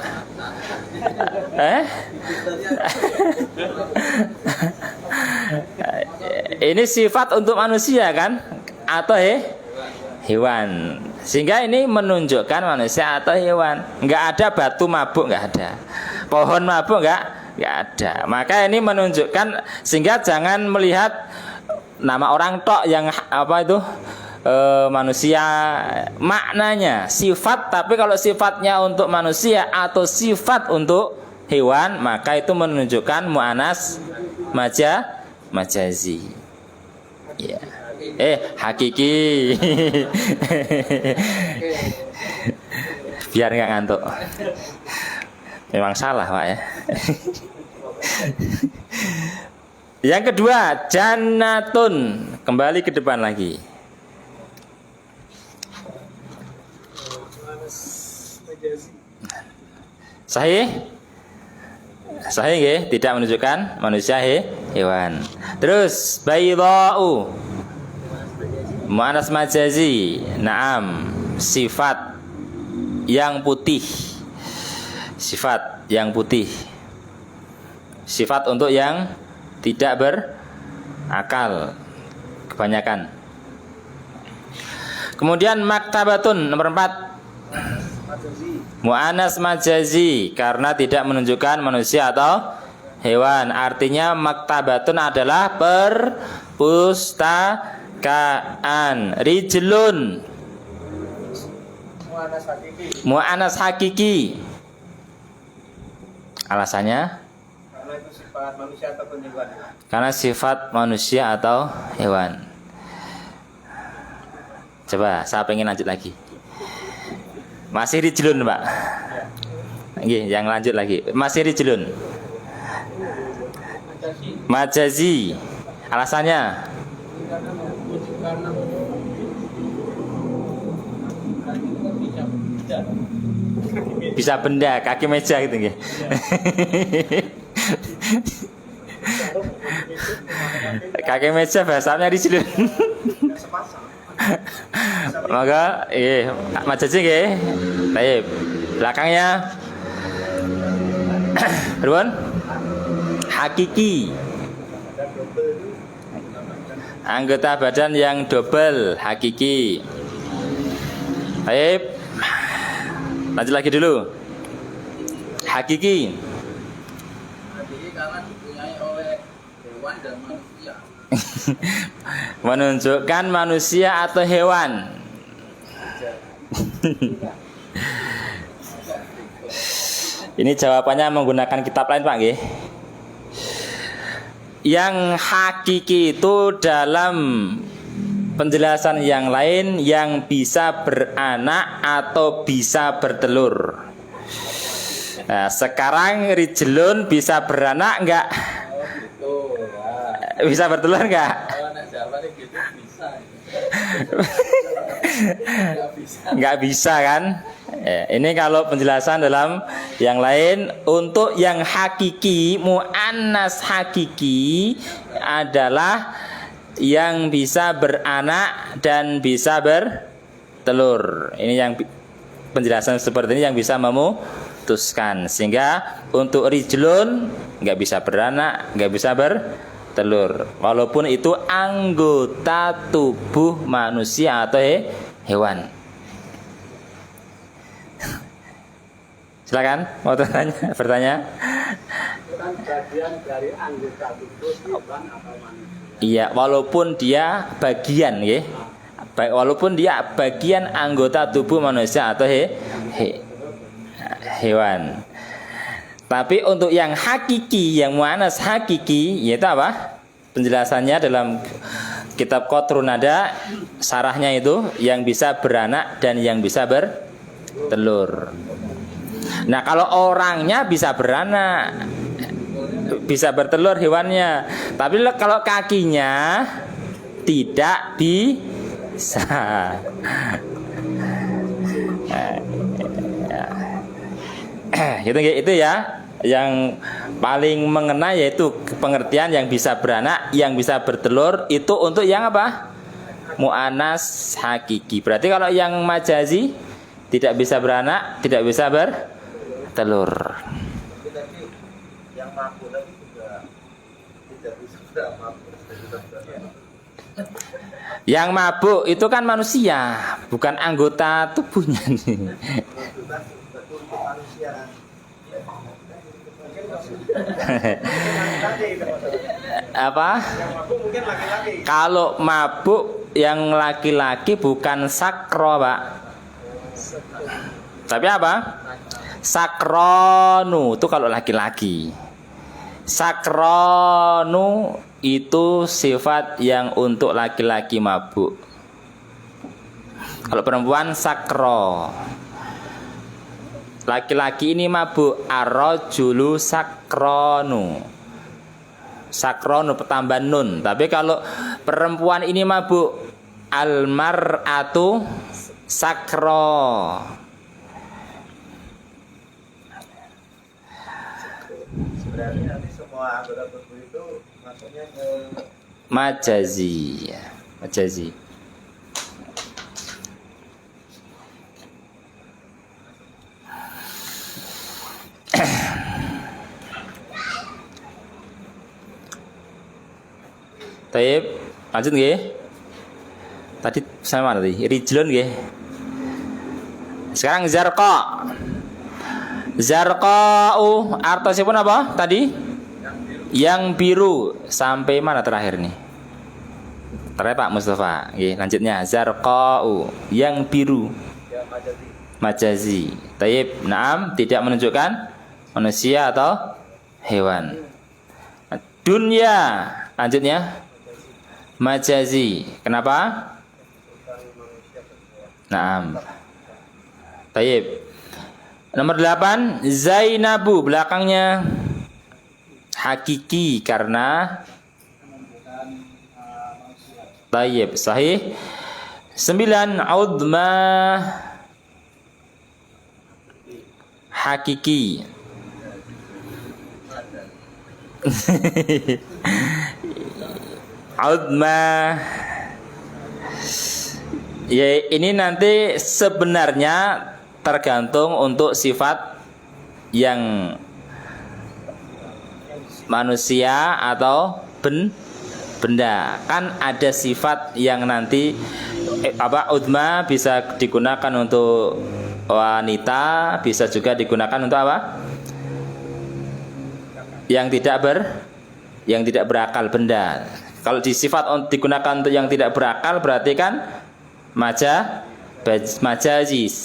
Ini sifat untuk manusia kan? Atau hewan. Sehingga ini menunjukkan manusia atau hewan. Enggak ada batu mabuk, enggak ada. Pohon mabuk enggak ada. Maka ini menunjukkan, sehingga jangan melihat nama orang tok yang apa itu manusia, maknanya sifat. Tapi kalau sifatnya untuk manusia atau sifat untuk hewan, maka itu menunjukkan mu'anas majazi. Ya. Hakiki. Biar nggak ngantuk. Memang salah, Pak ya. Yang kedua, jannatun. Kembali ke depan lagi. Sahih? Sahih nggih, tidak menunjukkan manusia hewan. Terus baydha'u. Mu'anas majazi. Naam, sifat yang putih. Sifat yang putih. Sifat untuk yang tidak berakal kebanyakan. Kemudian maktabatun nomor 4. Mu'anas majazi karena tidak menunjukkan manusia atau hewan. Artinya maktabatun adalah perpustakaan. Rijlun mu'anas hakiki. Alasannya Karena itu sifat manusia atau hewan. karena sifat manusia atau hewan. Coba saya pengen lanjut lagi. Masih rijlun, Pak. Nggih, yang lanjut lagi. Masih rijlun. Majazi. Alasannya bisa benda, kaki meja gitu nggih. Kaki meja bahasanya rijlun. Maka majazi nggih. Baik. Belakangnya Ruan hakiki. Anggota badan yang double, hakiki. Baik. Lanjut lagi dulu. Hakiki. Hakiki karena dipunyai oleh hewan dan manusia. Menunjukkan manusia atau hewan. Ini jawabannya menggunakan kitab lain, Pak nggih. Yang hakiki itu dalam penjelasan yang lain yang bisa beranak atau bisa bertelur. Nah, sekarang rijlun bisa beranak enggak? Oh gitu ya. Bisa bertelur enggak? Kalau anak jawabannya gitu bisa. Enggak bisa kan? Ini kalau penjelasan dalam yang lain. Untuk yang hakiki, mu'annas hakiki adalah yang bisa beranak dan bisa bertelur. Ini yang penjelasan seperti ini yang bisa memutuskan. Sehingga untuk rijlun nggak bisa beranak, nggak bisa bertelur, walaupun itu anggota tubuh manusia atau hewan. Silakan, mau bertanya? Itu kan bagian dari anggota tubuh hewan atau manusia. Iya, walaupun dia bagian nggih. Walaupun dia bagian anggota tubuh manusia atau hewan. Tapi untuk yang hakiki, yang muannas hakiki, yaitu apa? Penjelasannya dalam kitab Qatrun ada syarahnya itu yang bisa beranak dan yang bisa bertelur. Nah, kalau orangnya bisa beranak, bisa bertelur hewannya. Tapi kalau kakinya tidak bisa. Itu ya. Yang paling mengena yaitu pengertian yang bisa beranak, yang bisa bertelur itu untuk yang apa? Mu'annas hakiki. Berarti kalau yang majazi tidak bisa beranak, tidak bisa bertelur. Tapi tadi yang mabuk tadi juga tidak bisa beranak. Yang mabuk itu kan manusia, bukan anggota tubuhnya nih. Betul manusia. Apa? Yang mabuk mungkin laki-laki. Kalau mabuk yang laki-laki bukan sakro, Pak. Tapi apa? Sakronu itu kalau laki-laki. Sakronu itu sifat yang untuk laki-laki mabuk. Kalau perempuan sakro. Laki-laki ini mabuk, ar-rajulu sakronu. Sakronu tambah nun. Tapi kalau perempuan ini mabuk, al-mar'atu sakro. Sebenarnya nanti semua anggota tubuh itu masuknya ke Majazi. Majazi. Taib, lanjut nggih. Tadi sama mana tadi? Rijlun nggih. Sekarang zarqa. Zarqa'u artosipun apa tadi? Yang biru. Sampai mana terakhir nih? Terakhir Pak Mustafa. Nggih, lanjutnya zarqa'u yang biru. Majazi. Taib, naam tidak menunjukkan manusia atau hewan. Dunya, lanjutnya majazi. Kenapa? Naam. Taib. Nomor 8 Zainabu, belakangnya hakiki karena taib, sahih. 9 Udma hakiki. Udma ya, ini nanti sebenarnya tergantung untuk sifat yang manusia atau benda. Kan ada sifat yang nanti udma bisa digunakan untuk wanita, bisa juga digunakan untuk apa? Yang tidak berakal benda. Kalau di sifat digunakan untuk yang tidak berakal berarti kan majazi.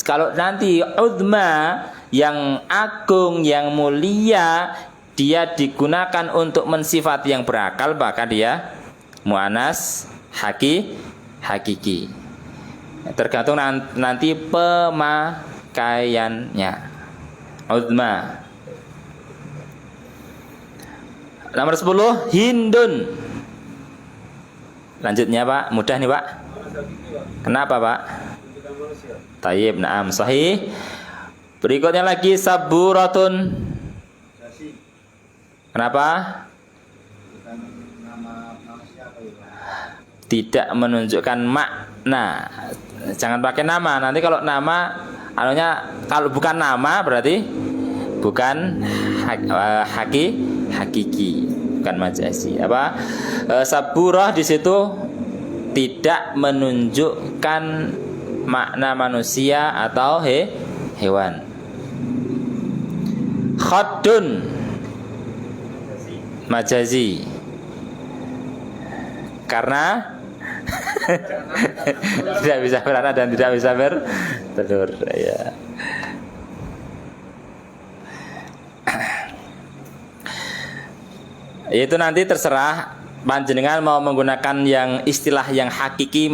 Kalau nanti udma yang agung, yang mulia, dia digunakan untuk mensifat yang berakal, maka dia mu'annas hakiki. Tergantung nanti pemakaiannya. Udma. Nomor 10 Hindun. Lanjutnya Pak, mudah nih Pak. Kenapa Pak? Tayyib, na'am, sahih. Berikutnya lagi saburatun. Kenapa? Tidak menunjukkan makna. Jangan pakai nama. Nanti kalau nama, kalau bukan nama berarti bukan hakiki, bukan majazi. Apa? Saburah di situ tidak menunjukkan makna manusia atau hewan. Khaddun majazi. Karena tidak bisa beranak dan tidak bisa bertelur ya. Itu nanti terserah panjenengan mau menggunakan yang istilah yang hakiki.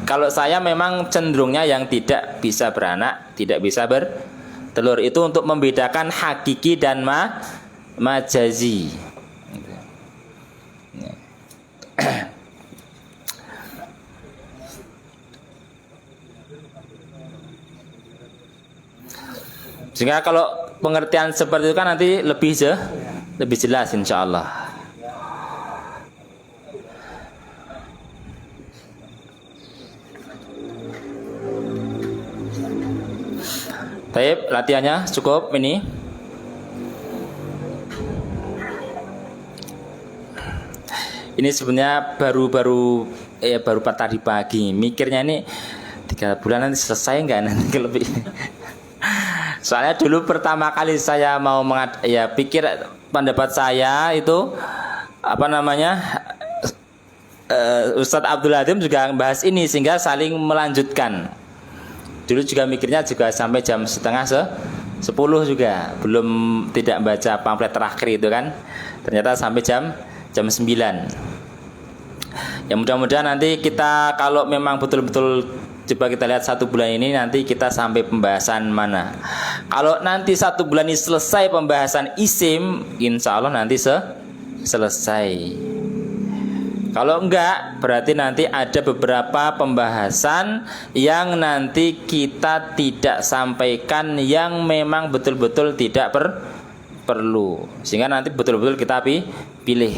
Kalau saya memang cenderungnya yang tidak bisa beranak, tidak bisa bertelur. Itu untuk membedakan hakiki dan majazi. Sehingga kalau pengertian seperti itu kan nanti lebih jelas insya Allah. Baik, latihannya cukup ini. Ini sebenarnya baru tadi pagi. Mikirnya ini 3 bulan nanti selesai enggak nanti lebih. Soalnya dulu pertama kali saya mau pikir pendapat saya itu Ustadz Abdul Hadim juga bahas ini sehingga saling melanjutkan. Dulu juga mikirnya juga sampai jam 9:30 juga tidak baca pamflet terakhir itu kan. Ternyata sampai jam 9. Ya mudah-mudahan nanti kita kalau memang betul-betul coba kita lihat 1 bulan ini nanti kita sampai pembahasan mana. Kalau nanti 1 bulan ini selesai pembahasan isim, insya Allah nanti selesai. Kalau enggak, berarti nanti ada beberapa pembahasan yang nanti kita tidak sampaikan yang memang betul-betul tidak perlu. Sehingga nanti betul-betul kita pilih.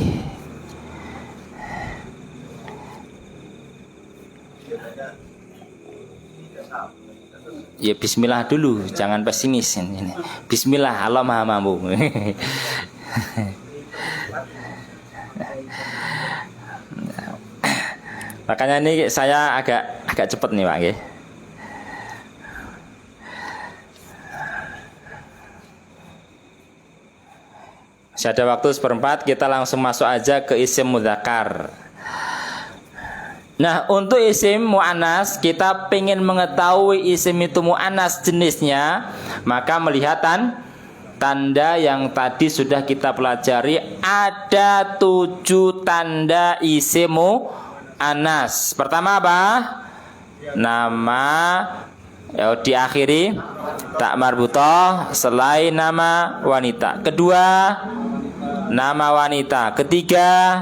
Ya bismillah dulu, jangan pesimis ini. Bismillah, Allah Maha Mampu. Makanya ini saya agak cepat nih Pak. Masih ada waktu 1/4, kita langsung masuk aja ke isim mudzakkar. Nah, untuk isim mu'annas, kita pengen mengetahui isim itu mu'annas jenisnya, maka melihat tanda yang tadi sudah kita pelajari. Ada 7 tanda isim mu'annas. Pertama apa? Nama diakhiri tak marbutah selain nama wanita. Kedua, nama wanita. Ketiga,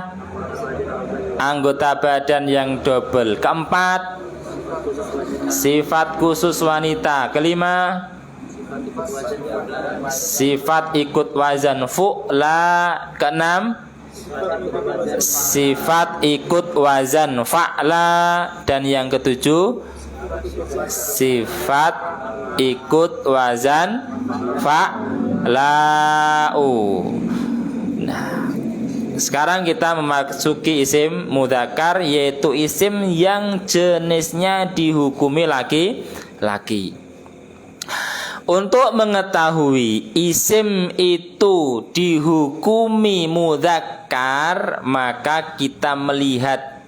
anggota badan yang double. Keempat, sifat khusus wanita. Kelima, sifat ikut wazan fu'la. Keenam, sifat ikut wazan fa'la. Dan yang ketujuh, sifat ikut wazan fa'la'u. Nah, sekarang kita memasuki isim mudzakkar, yaitu isim yang jenisnya dihukumi laki-laki. Untuk mengetahui isim itu dihukumi mudzakkar, maka kita melihat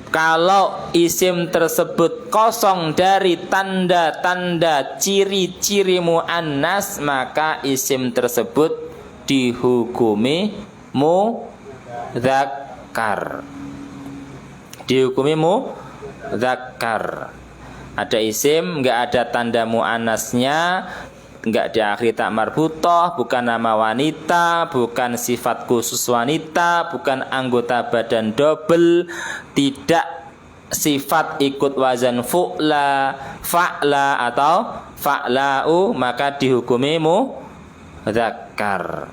kalau isim tersebut kosong dari tanda-tanda ciri-ciri muannas, maka isim tersebut dihukumi mudzakkar. Dihukumi mudzakkar. Ada isim enggak ada tanda muannasnya, enggak diakhiri tak marbutah, bukan nama wanita, bukan sifat khusus wanita, bukan anggota badan double, tidak sifat ikut wazan fu'la, fa'la atau fa'la'u, maka dihukumi mudzakkar.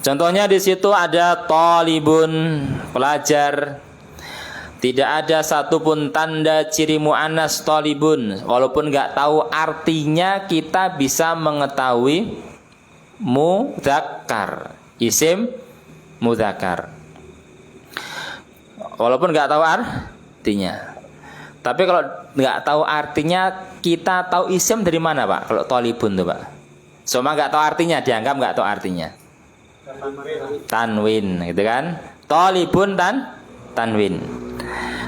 Contohnya di situ ada talibun, pelajar. Tidak ada satupun tanda ciri mu'annas talibun. Walaupun nggak tahu artinya, kita bisa mengetahui mudzakkar, isim mudzakkar. Walaupun nggak tahu artinya. Tapi kalau nggak tahu artinya, kita tahu isim dari mana Pak? Kalau talibun tuh Pak. Cuma nggak tahu artinya, dianggap nggak tahu artinya. Tanwin, gitu kan? Talibun tanwin.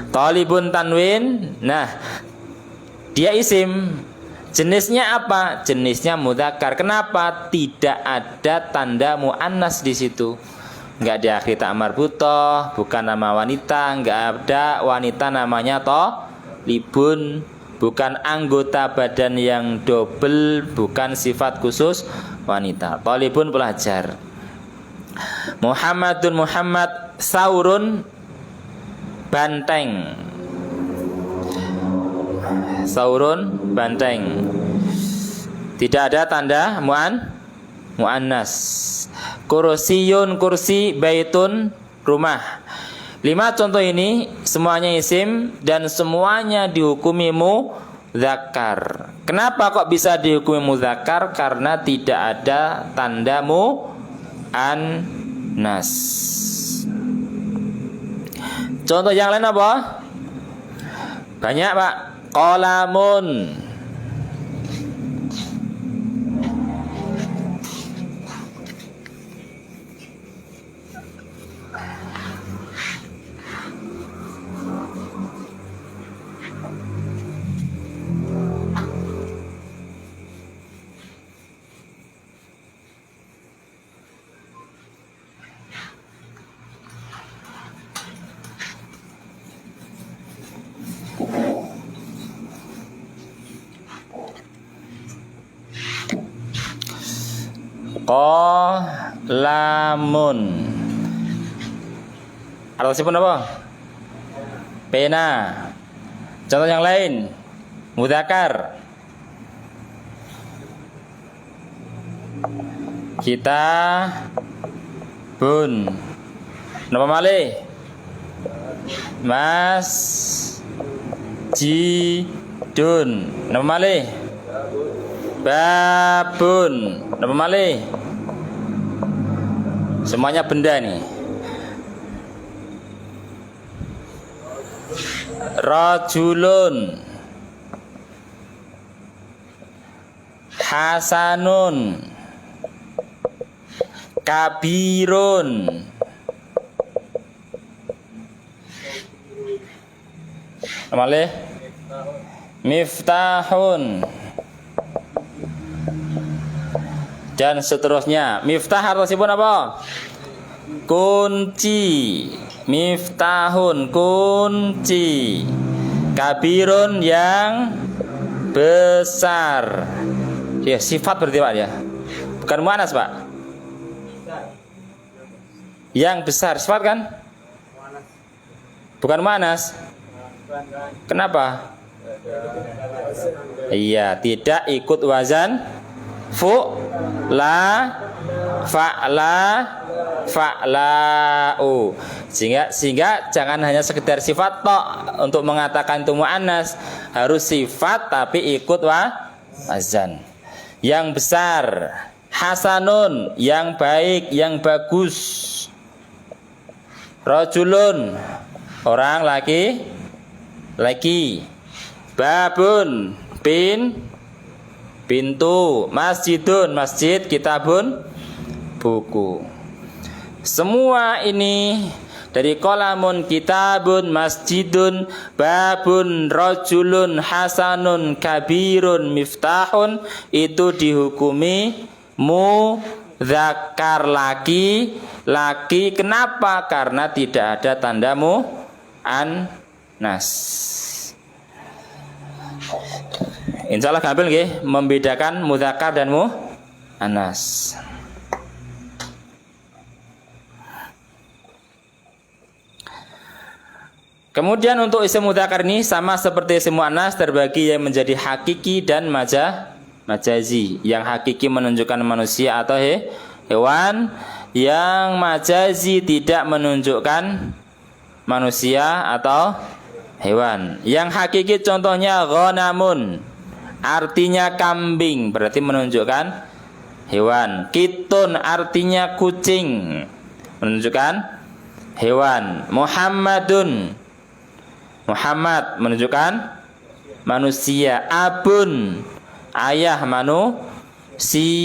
Talibun tanwin. Nah, dia isim. Jenisnya apa? Jenisnya mudzakkar. Kenapa? Tidak ada tanda muannas di situ. Enggak diakhiri ta marbutah, bukan nama wanita, enggak ada wanita namanya talibun, bukan anggota badan yang double, bukan sifat khusus wanita. Talibun pelajar. Muhammadun Muhammad, saurun banteng. Saurun banteng. Tidak ada tanda muannas. Kursiyun kursi, baitun rumah. 5 contoh ini semuanya isim dan semuanya dihukumi mudzakkar. Kenapa kok bisa dihukumi mudzakkar? Karena tidak ada tanda muannas. Contoh yang lain apa? Banyak, Pak. Qalamun. Qalamun. Artinya apa? Pena. Contoh yang lain. Mudzakkar. Kitabun. Napa malih? Masjidun. Napa malih? Babun. Napa malih? Semuanya benda nih. Rajulun. Hasanun. Kabirun. Napa malih? Miftahun. Dan seterusnya. Miftah artinya apa? Kunci. Miftahun, kunci. Kabirun, yang besar. Ya, sifat berarti, Pak, ya. Bukan muannas, Pak. Yang besar, sifat kan? Bukan muannas. Kenapa? Iya, tidak ikut wazan fa'la'u. Sehingga jangan hanya sekedar sifat tok untuk mengatakan itu muannas, harus sifat tapi ikut wazan. Yang besar, hasanun, yang baik, yang bagus. Rajulun, orang laki. Babun, pintu. Masjidun, masjid. Kitabun, buku. Semua ini dari qalamun, kitabun, masjidun, babun, rajulun, hasanun, kabirun, miftahun, itu dihukumi mudzakkar, laki. Kenapa? Karena tidak ada tanda muannas. Insyaallah gampang nggih membedakan mudzakkar dan muannas. Kemudian untuk isim mudzakkar ini sama seperti isim muannas, terbagi yang menjadi hakiki dan majazi. Yang hakiki menunjukkan manusia atau hewan, yang majazi tidak menunjukkan manusia atau hewan. Yang hakiki contohnya ghanamun, artinya kambing, berarti menunjukkan hewan. Kitun artinya kucing, menunjukkan hewan. Muhammadun, Muhammad menunjukkan manusia. Abun, ayah manusia.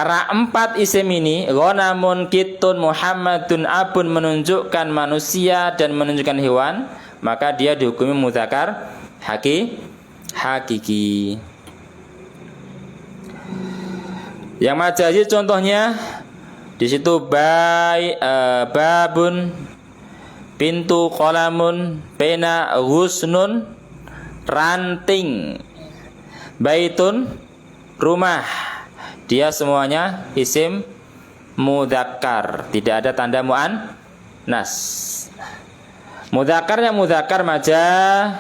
Karena 4 isim ini, ghanamun, kitun, Muhammadun, abun menunjukkan manusia dan menunjukkan hewan, maka dia dihukumi mudzakkar hakiki. Yang majazi contohnya di situ babun, pintu, qalamun, pena, ghusnun, ranting, baitun, rumah. Dia semuanya isim mudzakkar, tidak ada tanda muannas. Mudzakarnya mudzakkar majazi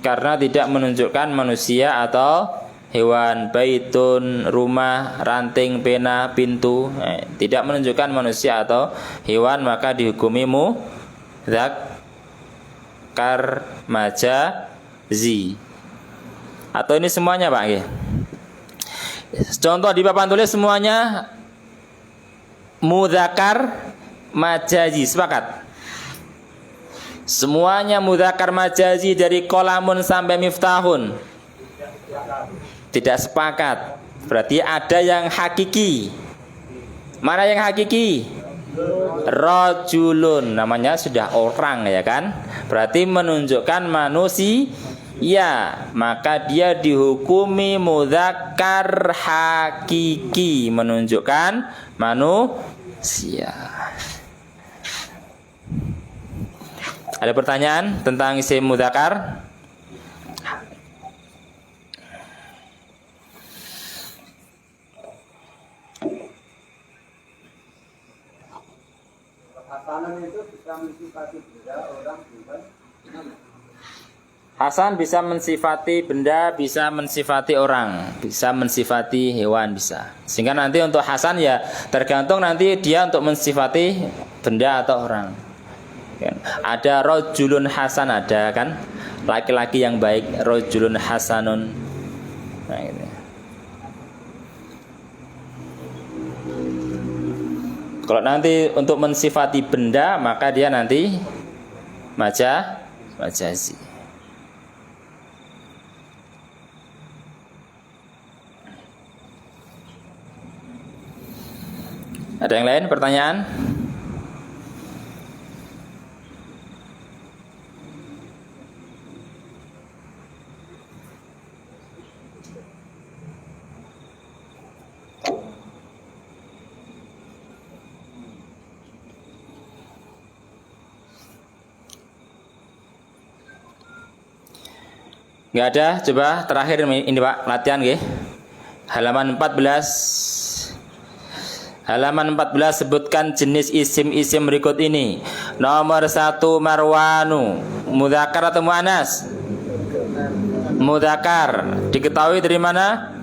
karena tidak menunjukkan manusia atau hewan. Baitun, rumah, ranting, pena, pintu, tidak menunjukkan manusia atau hewan, maka dihukumi mudzakkar majazi. Atau ini semuanya Pak? Contoh di papan tulis semuanya mudzakkar majazi, sepakat? Semuanya mudzakkar majazi dari qalamun sampai miftahun. Tidak sepakat. Berarti ada yang hakiki. Mana yang hakiki? Rajulun, namanya sudah orang ya kan? Berarti menunjukkan manusia, maka dia dihukumi mudzakkar hakiki, menunjukkan manusia. Ada pertanyaan tentang isim mudzakkar? Hasanan itu bisa mensifati benda, orang, bukan? Hasan bisa mensifati benda, bisa mensifati orang, bisa mensifati hewan, bisa. Sehingga nanti untuk Hasan ya tergantung nanti dia untuk mensifati benda atau orang. Ada rajulun hasan, ada kan, laki-laki yang baik, rajulun hasanun. Nah, gitu. Kalau nanti untuk mensifati benda, maka dia nanti majazi. Ada yang lain pertanyaan? Enggak ada? Coba terakhir ini Pak, latihan nggih. Halaman 14. Halaman 14 sebutkan jenis isim-isim berikut ini. Nomor 1 marwanu, mudzakkar atau muannas? Mudzakkar. Diketahui dari mana?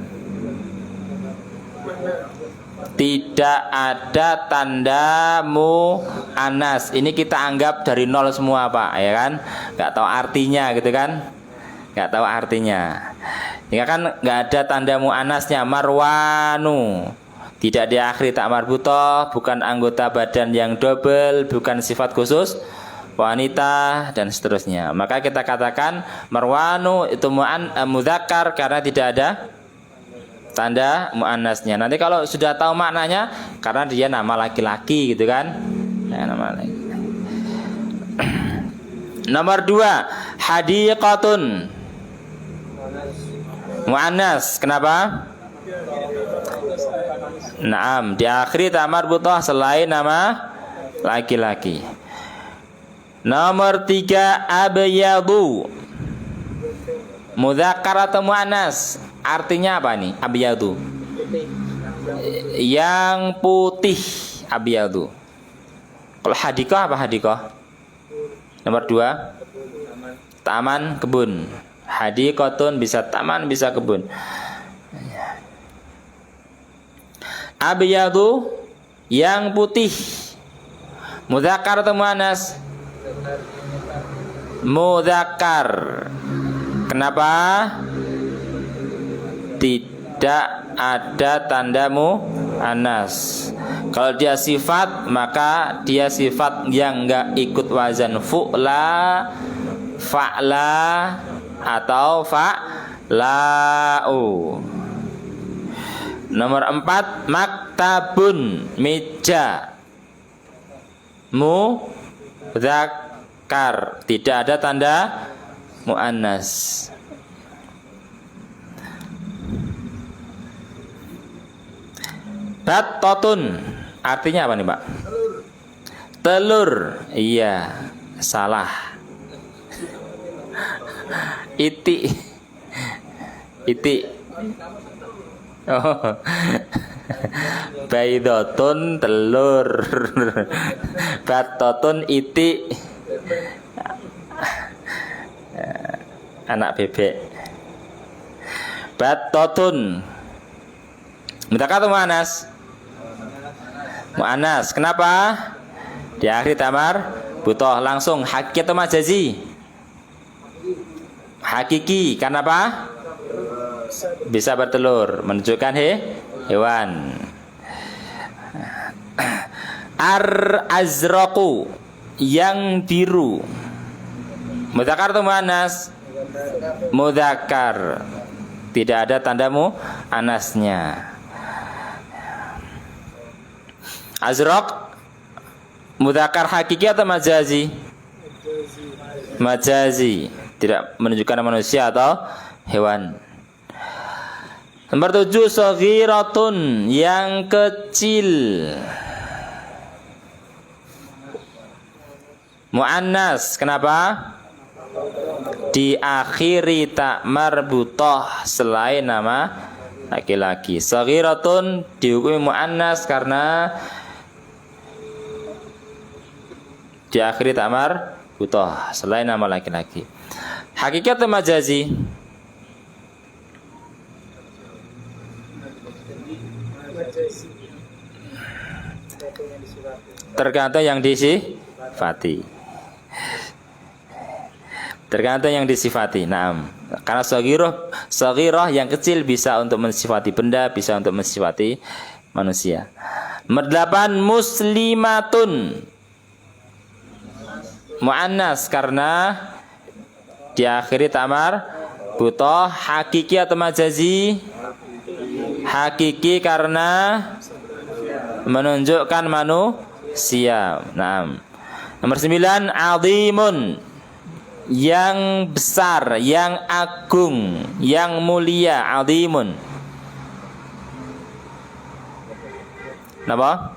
Tidak ada tanda muannas. Ini kita anggap dari nol semua Pak, ya kan? Enggak tahu artinya gitu kan? Enggak tahu artinya. Ya kan enggak ada tanda muannasnya. Marwanu. Tidak diakhiri tak marbutoh, bukan anggota badan yang double, bukan sifat khusus wanita dan seterusnya. Maka kita katakan marwanu itu mudzakkar karena tidak ada tanda muannasnya. Nanti kalau sudah tahu maknanya, karena dia nama laki-laki gitu kan. Ya, nama laki. Nomor 2, hadiqatun. Muannas. Kenapa? Naam, diakhiri tak marbutoh selain nama laki-laki. Nomor 3, abyadu. Mudzakkar atau muannas? Artinya apa nih? Abyadu. Yang putih, abyadu. Kalau hadiqah apa hadiqah? Nomor 2, taman, kebun. Hadiqatun bisa taman, bisa kebun. Abyadu, yang putih. Mudzakkar atau muannas? Mudzakkar. Kenapa? Tidak ada tanda muannas. Kalau dia sifat, maka dia sifat yang enggak ikut wazan fu'la, fa'la atau fa'la'u. Nomor 4, maktabun, meja. Mudzakkar, tidak ada tanda muannas. Battotun, artinya apa nih Pak? Telur. Iya, salah. Iti. Oh. Baidotun, telur. Battotun, iti. Anak bebek. Battotun, mudzakkar atau muannas? Muannas. Kenapa? Di akhir tamar butoh. Langsung hakiki atau majazi? Hakiki. Karena apa? Bisa bertelur, menunjukkan hewan. Azraqu, yang biru. Mudzakkar atau muannas? Mudzakkar. Tidak ada tanda muannasnya. Azraq mudzakkar hakiki atau majazi? Majazi. Tidak menunjukkan manusia atau hewan. Nomor 7, saghiratun, yang kecil. Muannas. Kenapa? Diakhiri tak marbutah selain nama laki-laki. Saghiratun dihukumi muannas karena diakhiri tak marbutah selain nama laki-laki. Hakiki atau majazi? Tergantung yang disifati. Tergantung yang disifati. Naam. Karena saghirah yang kecil bisa untuk mensifati benda, bisa untuk mensifati manusia. Nomor 8, muslimatun. Muannas karena diakhiri tamar butoh. Hakiki atau majazi? Hakiki karena menunjukkan manusia. Naam. Nomor 9, azimun, yang besar, yang agung, yang mulia. Azimun. Kenapa?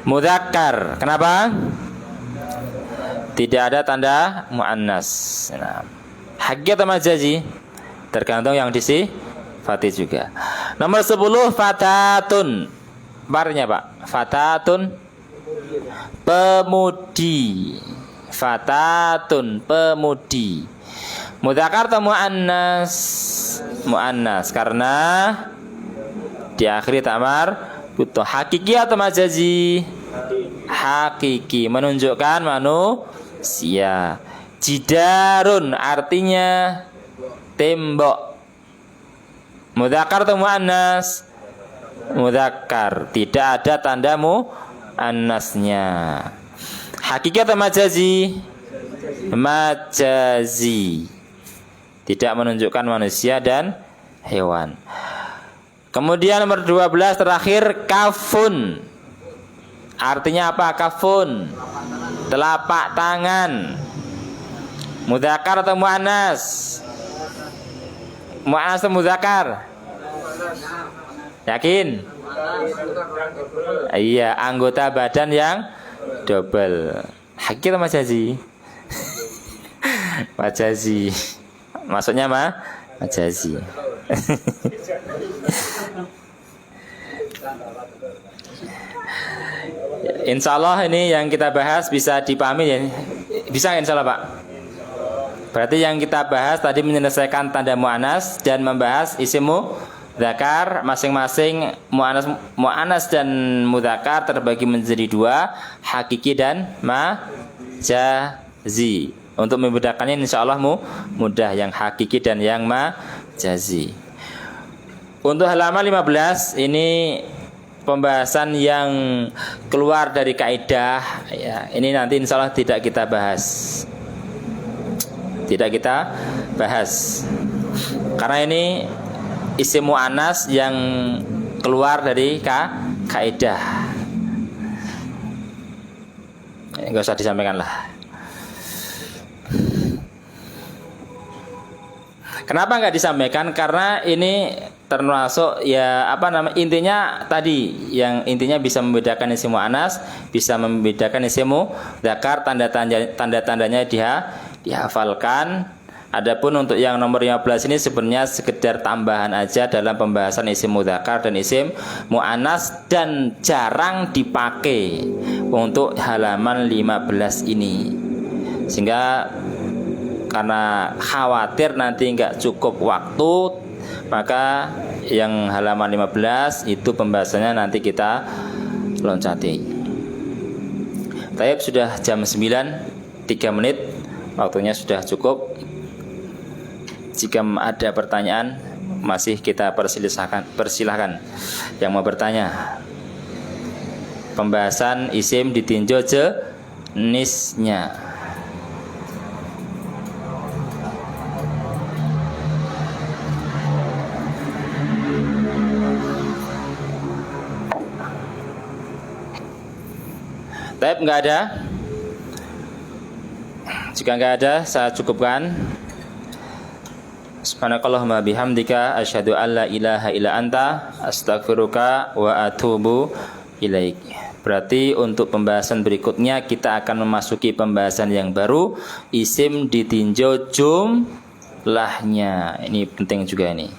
Mudzakkar. Kenapa? Tidak ada tanda muannas. Nah, hakiki atau majazi? Tergantung yang disifati juga. Nomor 10, fatatun. Barnya Pak. Fatatun, pemudi. Fatatun, pemudi. Mudzakkar atau muannas? Muannas karena diakhiri tamar butuh. Hakiki atau majazi? Hakiki, menunjukkan manusia. Jidarun artinya tembok. Mudzakkar atau muannas? Mudzakkar, tidak ada tanda muannasnya. Hakiki atau majazi? Majazi, tidak menunjukkan manusia dan hewan. Kemudian nomor 12 terakhir, kafun. Artinya apa kafun? Telapak tangan. Mudzakkar atau muannas? Muannas atau mudzakkar? Yakin? Iya, anggota badan yang double. Hakiki atau majazi? Majazi. Maksudnya majazi. Insya Allah ini yang kita bahas bisa dipahami ya. Bisa insya Allah Pak. Berarti yang kita bahas tadi menyelesaikan tanda muannas dan membahas isim mudzakkar. Masing-masing muannas dan mudzakkar terbagi menjadi dua, hakiki dan majazi. Untuk membedakannya insya Allah mudah, yang hakiki dan yang majazi. Untuk halaman 15 ini pembahasan yang keluar dari kaidah ya. Ini nanti insya Allah tidak kita bahas. Tidak kita bahas. Karena ini isim mu'annas yang keluar dari kaidah. Enggak usah disampaikan lah. Kenapa nggak disampaikan? Karena ini termasuk ya intinya tadi, yang intinya bisa membedakan isim mu'annas, bisa membedakan isim mudzakkar, tanda-tandanya dihafalkan. Adapun untuk yang nomor 15 ini sebenarnya sekedar tambahan aja dalam pembahasan isim mudzakkar dan isim mu'annas, dan jarang dipakai untuk halaman 15 ini. Sehingga karena khawatir nanti nggak cukup waktu, maka yang halaman 15 itu pembahasannya nanti kita loncati. Taib, sudah jam 9, 3 menit, waktunya sudah cukup. Jika ada pertanyaan masih kita persilahkan yang mau bertanya. Pembahasan isim ditinjau jenisnya. Taib, nggak ada? Jika nggak ada, saya cukupkan. Subhanakallahumma bihamdika asyhadu an la ilaha illa anta astaghfiruka wa atubu ilaik. Berarti untuk pembahasan berikutnya kita akan memasuki pembahasan yang baru, isim ditinjau jumlahnya. Ini penting juga ini.